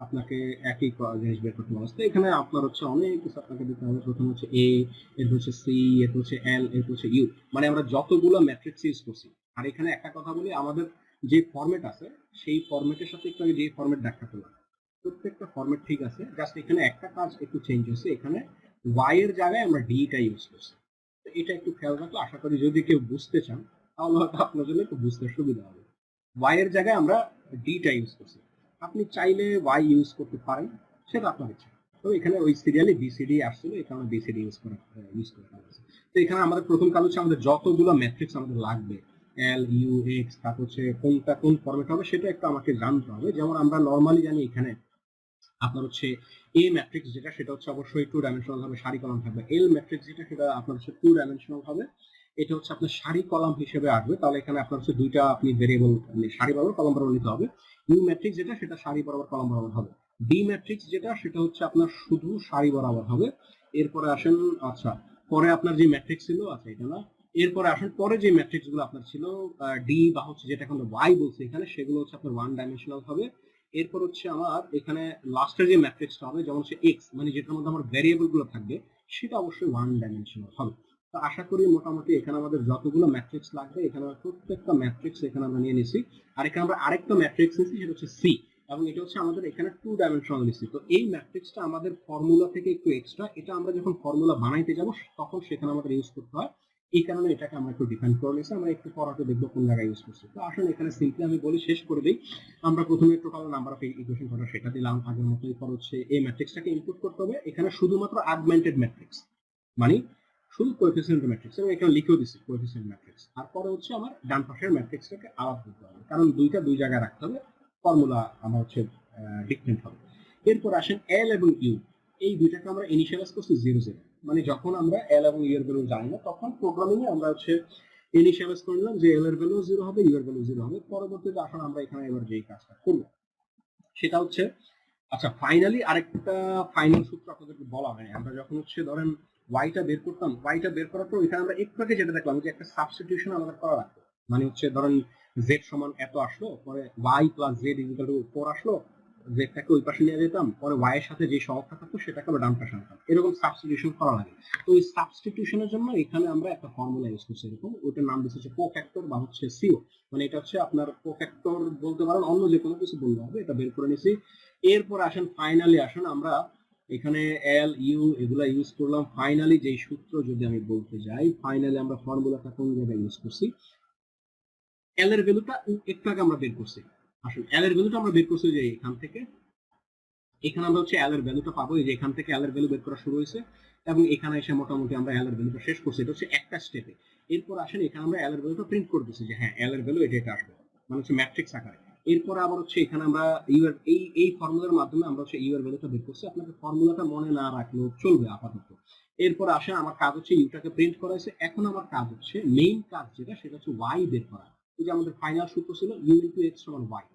A: আপনাকে একই জিনিস বের করতে হবে। তো এখানে আপনার হচ্ছে অনেক কিছু আপনাকে দিতে হবে। প্রথম হচ্ছে এ, এরপর হচ্ছে সি, এরপর হচ্ছে এল, এরপর হচ্ছে ইউ, মানে আমরা যতগুলো ম্যাট্রিক্স ইউজ করছি। আর এখানে একটা কথা বলি, আমাদের যে ফরম্যাট আছে সেই ফরম্যাটের সাথে একটু আগে যে ফরম্যাট দেখা করলাম, প্রত্যেকটা ফরম্যাট ঠিক আছে, জাস্ট এখানে একটা কাজ একটু চেঞ্জ হয়েছে, এখানে ওয়াই এর জায়গায় আমরা ডিটা ইউজ করছি। তো এটা একটু খেয়াল রাখলে আশা করি যদি কেউ বুঝতে চান তাহলে হয়তো আপনার জন্য একটু বুঝতে সুবিধা হবে। ওয়াই এর জায়গায় আমরা ডিটা ইউজ করছি, আপনি চাইলে ওয়াই ইউজ করতে পারেন, সেটা আপনার ইচ্ছা। তো এখানে ওই সিরিয়ালে বিসিডি আসছিল, এই কারণে বিসিডি ইউজ করে হয়েছে। তো এখানে আমাদের প্রথম কাজ হচ্ছে আমাদের যতগুলো ম্যাট্রিক্স আমাদের লাগবে, এল ইউ এক্স, তারপর হচ্ছে কোনটা কোন ফরম্যাট হবে সেটা একটু আমাকে জানতে হবে। যেমন আমরা নর্মালি জানি এখানে আপনার হচ্ছে এ ম্যাট্রিক্স যেটা সেটা হচ্ছে অবশ্যই 2 ডাইমেনশনাল হবে, সারি কলাম থাকবে। এল ম্যাট্রিক্স যেটা সেটা আপনার হচ্ছে 2 ডাইমেনশনাল হবে, এটা হচ্ছে আপনার সারি কলাম হিসেবে আসবে। তাহলে এখানে আপনার হচ্ছে দুইটা আপনি ভেরিয়েবল মানে সারি বরাবর কলাম বরাবর নিতে হবে। ইউ ম্যাট্রিক্স যেটা সেটা সারি বরাবর কলাম বরাবর হবে। ডি ম্যাট্রিক্স যেটা সেটা হচ্ছে আপনার শুধু সারি বরাবর হবে। এরপরে আসেন, আচ্ছা পরে আপনার যে ম্যাট্রিক্স ছিল, আচ্ছা এটা না, এরপরে আসেন পরে যে ম্যাট্রিক্স গুলো আপনার ছিল ডি বা হচ্ছে যেটা এখন ওয়াই বলছে এখানে, সেগুলো হচ্ছে আপনার 1 ডাইমেনশনাল হবে। এরপর হচ্ছে আমার এখানে লাস্টের যে ম্যাট্রিক্সটা হবে যেমন হচ্ছে এক্স, মানে যেটার মধ্যে আমার ভ্যারিয়েবল গুলো থাকবে, সেটা অবশ্যই 1 ডাইমেনশনাল হবে। তো আশা করি মোটামুটি এখানে আমাদের যতগুলো ম্যাট্রিক্স লাগবে এখানে প্রত্যেকটা ম্যাট্রিক্স এখানে আমরা নিয়ে নিছি। আর এখানে আমরা আরেকটা ম্যাট্রিক্স নিছি, সেটা হচ্ছে সি, এবং এটা হচ্ছে আমাদের এখানে 2 ডাইমেনশনাল নিছি। তো এই ম্যাট্রিক্সটা আমাদের ফর্মুলা থেকে একটু এক্সট্রা, এটা আমরা যখন ফর্মুলা বানাইতে যাব তখন সেখানে আমাদের ইউজ করতে হয়। এই কারণে এটাকে আমরা একটু ডিফাইন করে নিয়েছি, আমরা একটু পড়াতে দেখবো কোন জায়গায় ইউজ করছি। তো আসলে এখানে সিম্পলি আমি বলি, শেষ করে দিই। আমরা প্রথমে টোটাল নাম্বার অফ ইকুয়েশন করা সেটা দিলাম আগের মতোই। পর হচ্ছে এই ম্যাট্রিক্সটাকে ইনপুট করতে হবে, এখানে শুধুমাত্র আগমেন্টেড ম্যাট্রিক্স, মানে শুধু কোএফিসিয়েন্ট ম্যাট্রিক্স, এবং এখানে লিখেও দিচ্ছি কোএফিসিয়েন্ট ম্যাট্রিক্স। আর পরে হচ্ছে আমার ডান পাশের ম্যাট্রিক্সটাকে আলাদা করতে হবে, কারণ দুইটা দুই জায়গায় রাখতে হবে, ফর্মুলা আমার হচ্ছে ডিফারেন্ট হবে। এরপর আসেন এল এবং ইউ, এই দুইটাকে আমরা ইনিশিয়ালাইজ করছি 0 0, মানে যখন আমরা এল এবং ইউ এর ভ্যালু জানি না তখন প্রোগ্রামিং এ আমরা হচ্ছে ইনিশিয়ালাইজ করে নিলাম যে এল এর ভ্যালু 0 হবে, ইউ এর ভ্যালু 0 হবে। পরবর্তীতে আসলে আমরা এখানে এবার যেই কাজটা করব সেটা হচ্ছে, আচ্ছা ফাইনালি আরেকটা ফাইনাল সূত্র আপনাদেরকে বলা হয়নি। আমরা যখন হচ্ছে ধরেন ওয়াইটা বের করতাম, ওয়াইটা বের করার পর এখানে আমরা একটু আগে যেটা দেখলাম যে একটা সাবস্টিটিউশন আমাদের করা লাগতো, মানে হচ্ছে ধরেন জেড সমান এত আসলো, পরে Y plus Z equal to 4 আসলো, জেডটাকে ওই পাশে নিয়ে যেতাম, পরে ওয়াই এর সাথে যে সহগটা থাকতো সেটাকে আমরা ডান পাশে আনতাম, এরকম সাবস্টিটিউশন করা লাগে। তো ওই সাবস্টিটিউশনের জন্য এখানে আমরা একটা ফর্মুলা ইউজ করছি, এরকম ওইটার নাম দিচ্ছে কোফ্যাক্টর বা হচ্ছে সিও, মানে এটা হচ্ছে আপনার কোফ্যাক্টর বলতে পারেন, অন্য যে কোনো কিছু বলতে হবে, এটা বের করে নিছি। এরপর আসেন ফাইনালি আসেন আমরা এখানে এল ইউ এগুলা ইউজ করলাম। ফাইনালি যেই সূত্র যদি আমি বলতে যাই, ফাইনালি আমরা ফর্মুলাটা কোন জায়গায় ইউজ করছি, এল এর ভ্যালুটা একটু আগে আমরা বের করছি। আসলে এল এর ভ্যালুটা আমরা বের করছি যে এখান থেকে, এখানে আমরা হচ্ছে এল এর ভ্যালুটা পাবো, এই যে এখান থেকে এল এর ভ্যালু বের করা শুরু হয়েছে, এবং এখানে এসে মোটামুটি আমরা এল এর ভ্যালুটা শেষ করছি, এটা হচ্ছে একটা স্টেপে। এরপর আসেন এখানে আমরা এল এর ভ্যালুটা প্রিন্ট করে দিচ্ছি যে হ্যাঁ এল এর ভ্যালু এটা এটা আসবে, মানে হচ্ছে ম্যাট্রিক্স আকারে। এরপর আবার হচ্ছে এখানে আমরা ইউ এর এই ফর্মুলার মাধ্যমে আমরা হচ্ছে ইউ এর ভ্যালুটা বের করছি। আপনাকে ফর্মুলাটা মনে না রাখলেও চলবে আপাতত। এরপর আসেন আমার কাজ হচ্ছে ইউটাকে প্রিন্ট করা হয়েছে, এখন আমার কাজ হচ্ছে মেইন কাজ যেটা সেটা হচ্ছে ওয়াই বের করা। ওই যে আমাদের ফাইনাল সূত্র ছিল ইউ ইনটু এক্স সমান ওয়াই,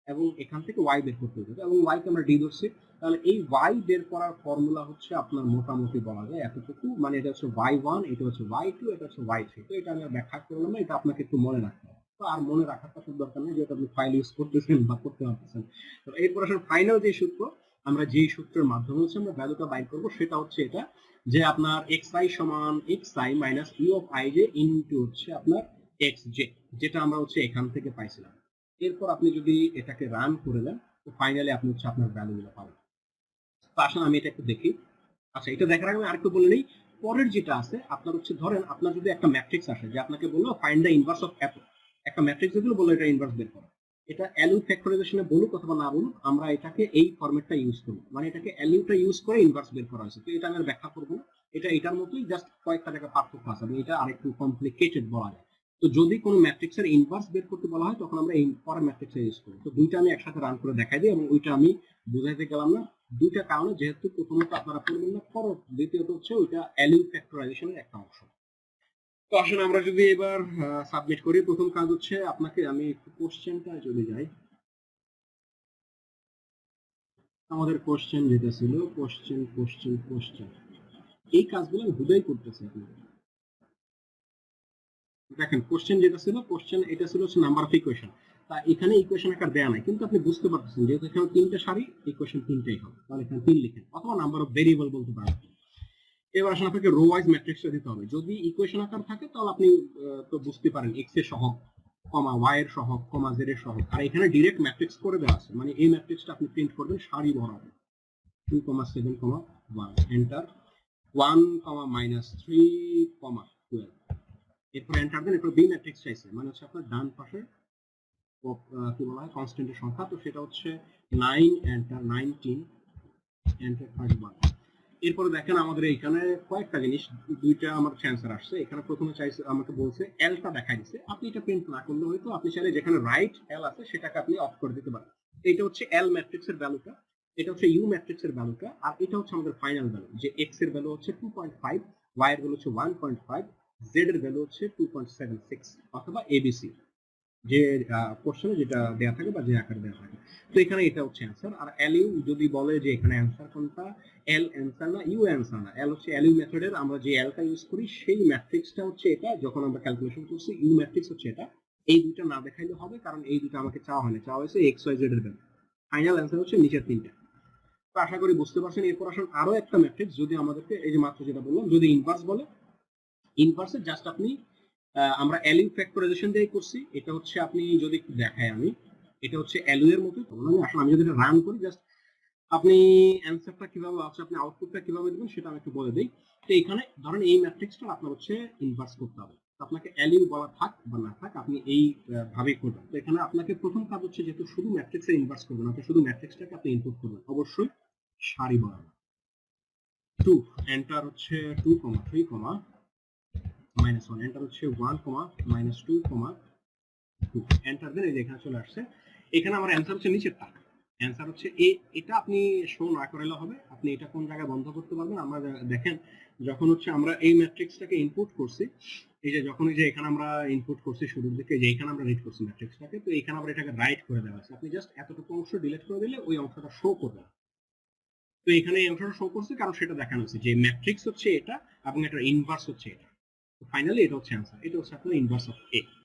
A: এবং এখান থেকে ওয়াই বের করতে হবে, এবং ওয়াই কে আমরা ডি ধরছি। তাহলে এই ওয়াই বের করার ফর্মুলা হচ্ছে আপনার মোটামুটি বলা যায় এতটুকু, মানে এটা হচ্ছে y1, এটা হচ্ছে y2, এটা হচ্ছে y3। তো এটা আমি আর ব্যাখ্যা করলাম না, এটা আপনাকে একটু মনে রাখতে হবে। তো আর মনে রাখার তো দরকার নেই, যেহেতু আপনি ফাইল ইউজ করতেছেন বা করতে পারতেছেন। তো এরপর আসলে ফাইনাল যে সূত্র, আমরা যেই সূত্রের মাধ্যমে হচ্ছে আমরা ভ্যালুটা বাইর করবো, সেটা হচ্ছে এটা যে আপনার xi সমান xi minus U of i j into হচ্ছে আপনার xj, যেটা আমরা হচ্ছে এখান থেকে পাইছিলাম। এরপর আপনি যদি এটাকে রান করে দেন, তো ফাইনালি আপনি হচ্ছে আপনার ভ্যালুগুলো পাবেন। তো আসলে আমি এটা একটু দেখি। আচ্ছা এটা দেখার আগে আমি আরেকটু বলে নেই, পরের যেটা আছে আপনার হচ্ছে ধরেন আপনার যদি একটা ম্যাট্রিক্স আসে যে আপনাকে বললো ফাইন্ড দ্য ইনভার্স অফ এত, একটা ম্যাট্রিক্স যদি বললো এটা ইনভার্স বের করো, এটা এলইউ ফ্যাক্টরাইজেশনে বলুক অথবা না বলুক, আমরা এটাকে এই ফরম্যাটটা ইউজ করব, মানে এটাকে এলইউটা ইউজ করে ইনভার্স বের করা হয়েছে। তো এটা আমি আর ব্যাখ্যা করবো না, এটা এটার মতোই, জাস্ট কয়েকটা জায়গা পার্থক্য আছে, এটা আরেকটু কমপ্লিকেটেড বলা যায়। তো যদি কোনো ম্যাট্রিক্সের ইনভার্স বের করতে বলা হয় তখন আমরা এই পরের ম্যাট্রিক্সটা ইউজ করি। তো দুইটা আমি একসাথে রান করে দেখাই দিই, এবং ওইটা আমি বুঝাইতে গেলাম না, দুইটা কারণে, যেহেতু প্রথমত আপনারা পড়বেন না, দ্বিতীয়ত হচ্ছে ওইটা এলইউ ফ্যাক্টরাইজেশনের একটা অংশ। তো আসলে আমরা যদি এবার সাবমিট করি, প্রথম কাজ হচ্ছে আপনাকে, আমি একটু কোশ্চেনটা চলে যাই, আমাদের কোশ্চেন যেটা ছিল কোশ্চেন এই কাজগুলো আমি হুদাই করতেছি আপনাদের। দেখেন কোশ্চেন যেটা ছিল, কোশ্চেন এটা ছিল হচ্ছে নাম্বার অফ ইকুয়েশন। তা এখানে ইকুয়েশন আকার দেয়া নাই, কিন্তু আপনি বুঝতে পারতেছেন যেহেতু এখানে তিনটা সারি, ইকুয়েশন তিনটাই হবে, তাহলে এখানে 3 লিখেন, অথবা নাম্বার অফ ভেরিয়েবল বলতে পারেন। এবার আসলে আপনাকে রো ওয়াইজ ম্যাট্রিক্সটা দিতে হবে। যদি ইকুয়েশন আকার থাকে তাহলে আপনি তো বুঝতে পারেন এক্স এর সহগ কমা ওয়াই এর সহগ কমা জেড এর সহগ, আর এখানে ডিরেক্ট ম্যাট্রিক্স করে দেওয়া আছে, মানে এই ম্যাট্রিক্সটা আপনি প্রিন্ট করবেন সারি বরাবর 2,7,1 এন্টার 1,-3,12, এরপর এন্টার দেন। এরপর বি ম্যাট্রিক্স চাইছে, মানে হচ্ছে আপনার ডান পাশে কি বলা হয় কনস্ট্যান্টের সংখ্যা, তো সেটা হচ্ছে 9 এন্টার 19 এন্টার 31। এরপরে দেখেন আমাদের এখানে কয়েকটা জিনিস, দুইটা আমার অ্যান্সার আসছে। এখানে প্রথমে চাইছে, আমাকে বলছে এলটা দেখাই দিছে, আপনি এটা প্রিন্ট না করলে হয়তো আপনি চাইলে যেখানে রাইট এল আছে সেটাকে আপনি অফ করে দিতে পারেন। এটা হচ্ছে এল ম্যাট্রিক্সের ভ্যালুটা, এটা হচ্ছে ইউ ম্যাট্রিক্স এর ভ্যালুটা, আর এটা হচ্ছে আমাদের ফাইনাল ভ্যালু, যে এক্স এর ভ্যালু হচ্ছে 2.5, ওয়াই এর ভ্যালু হচ্ছে 1.5, জেড এর ভ্যালু হচ্ছে 2.76 অথবা এবিসি, যে কোশ্চেনে যেটা দেয়া থাকে বা যে আকারে দেওয়া থাকে। তো এখানে এটা হচ্ছে অ্যান্সার। আর এলইউ যদি বলে যে এখানে অ্যান্সার কোনটা, এল অ্যান্সার না, ইউ অ্যান্সার না, এল হচ্ছে এলইউ মেথডের আমরা যে এলটা ইউজ করি সেই ম্যাট্রিক্সটা হচ্ছে এটা, যখন আমরা ক্যালকুলেশন করছি ইউ ম্যাট্রিক্স হচ্ছে এটা। এই দুইটা না দেখাইলে হবে, কারণ এই দুটো আমাকে চাওয়া হয়নি, চাওয়া হয়েছে এক্স ওয়াই জেড এর ভ্যালু। ফাইনাল অ্যান্সার হচ্ছে নিচের তিনটা। তো আশা করি বুঝতে পারছেন। এরপর আসুন আরো একটা ম্যাট্রিক্স, যদি আমাদেরকে এই যে মাত্র যেটা বললাম, যদি ইনভার্স বলে, ইনভার্সে জাস্ট আপনি আমরা এলইউ ফ্যাক্টরাইজেশন দিয়ে করছি। এটা হচ্ছে আপনি যদি একটু দেখাই, আমি এটা হচ্ছে এলইউ এর মতো, আসলে আমি যদি রান করি জাস্ট আপনি অ্যান্সারটা কিভাবে আছে, আপনি আউটপুটটা কিভাবে দিবেন সেটা আমি একটু বলে দিই। তো এখানে ধরেন এই ম্যাট্রিক্সটা আপনার হচ্ছে ইনভার্স করতে হবে, তো আপনাকে এলইউ বলা থাক বা না থাক আপনি এই ভাবে করবেন। তো এখানে আপনাকে প্রথম কাজ হচ্ছে, যেহেতু শুধু ম্যাট্রিক্সে ইনভার্স করবেন, আপনি শুধু ম্যাট্রিক্সটাকে আপনি ইনপুট করবেন অবশ্যই সারি বরাবর। 2 এন্টার হচ্ছে 2, 3, -1, এন্টার হচ্ছে 1, -2, 2, এন্টার দেন। এই যে এখানে চলে আসছে। এখানে আমার অ্যান্সার হচ্ছে নিচেরটা, অ্যান্সার হচ্ছে এ। এটা আপনি শো না করলে হবে, আপনি এটা কোন জায়গায় বন্ধ করতে পারবেন। আমরা দেখেন যখন হচ্ছে আমরা এই ম্যাট্রিক্সটাকে ইনপুট করছি, এই যে যখন এই যে এখানে আমরা ইনপুট করছি শুরুর দিকে, যে এখানে আমরা রিড করছি ম্যাট্রিক্সটাকে, তো এখানে আমরা এটাকে রাইট করে দেওয়া আছে। আপনি জাস্ট এতটুকু অংশ ডিলিট করে দিলে ওই অংশটা শো করবে না। তো এখানে এই অংশটা শো করছে কারণ সেটা দেখানো হচ্ছে যে ম্যাট্রিক্স হচ্ছে এটা এবং এটার ইনভার্স হচ্ছে এটা। ফাইনালি এটা হচ্ছে অ্যান্সার, এটা হচ্ছে আপনার ইনভার্স অফ এ।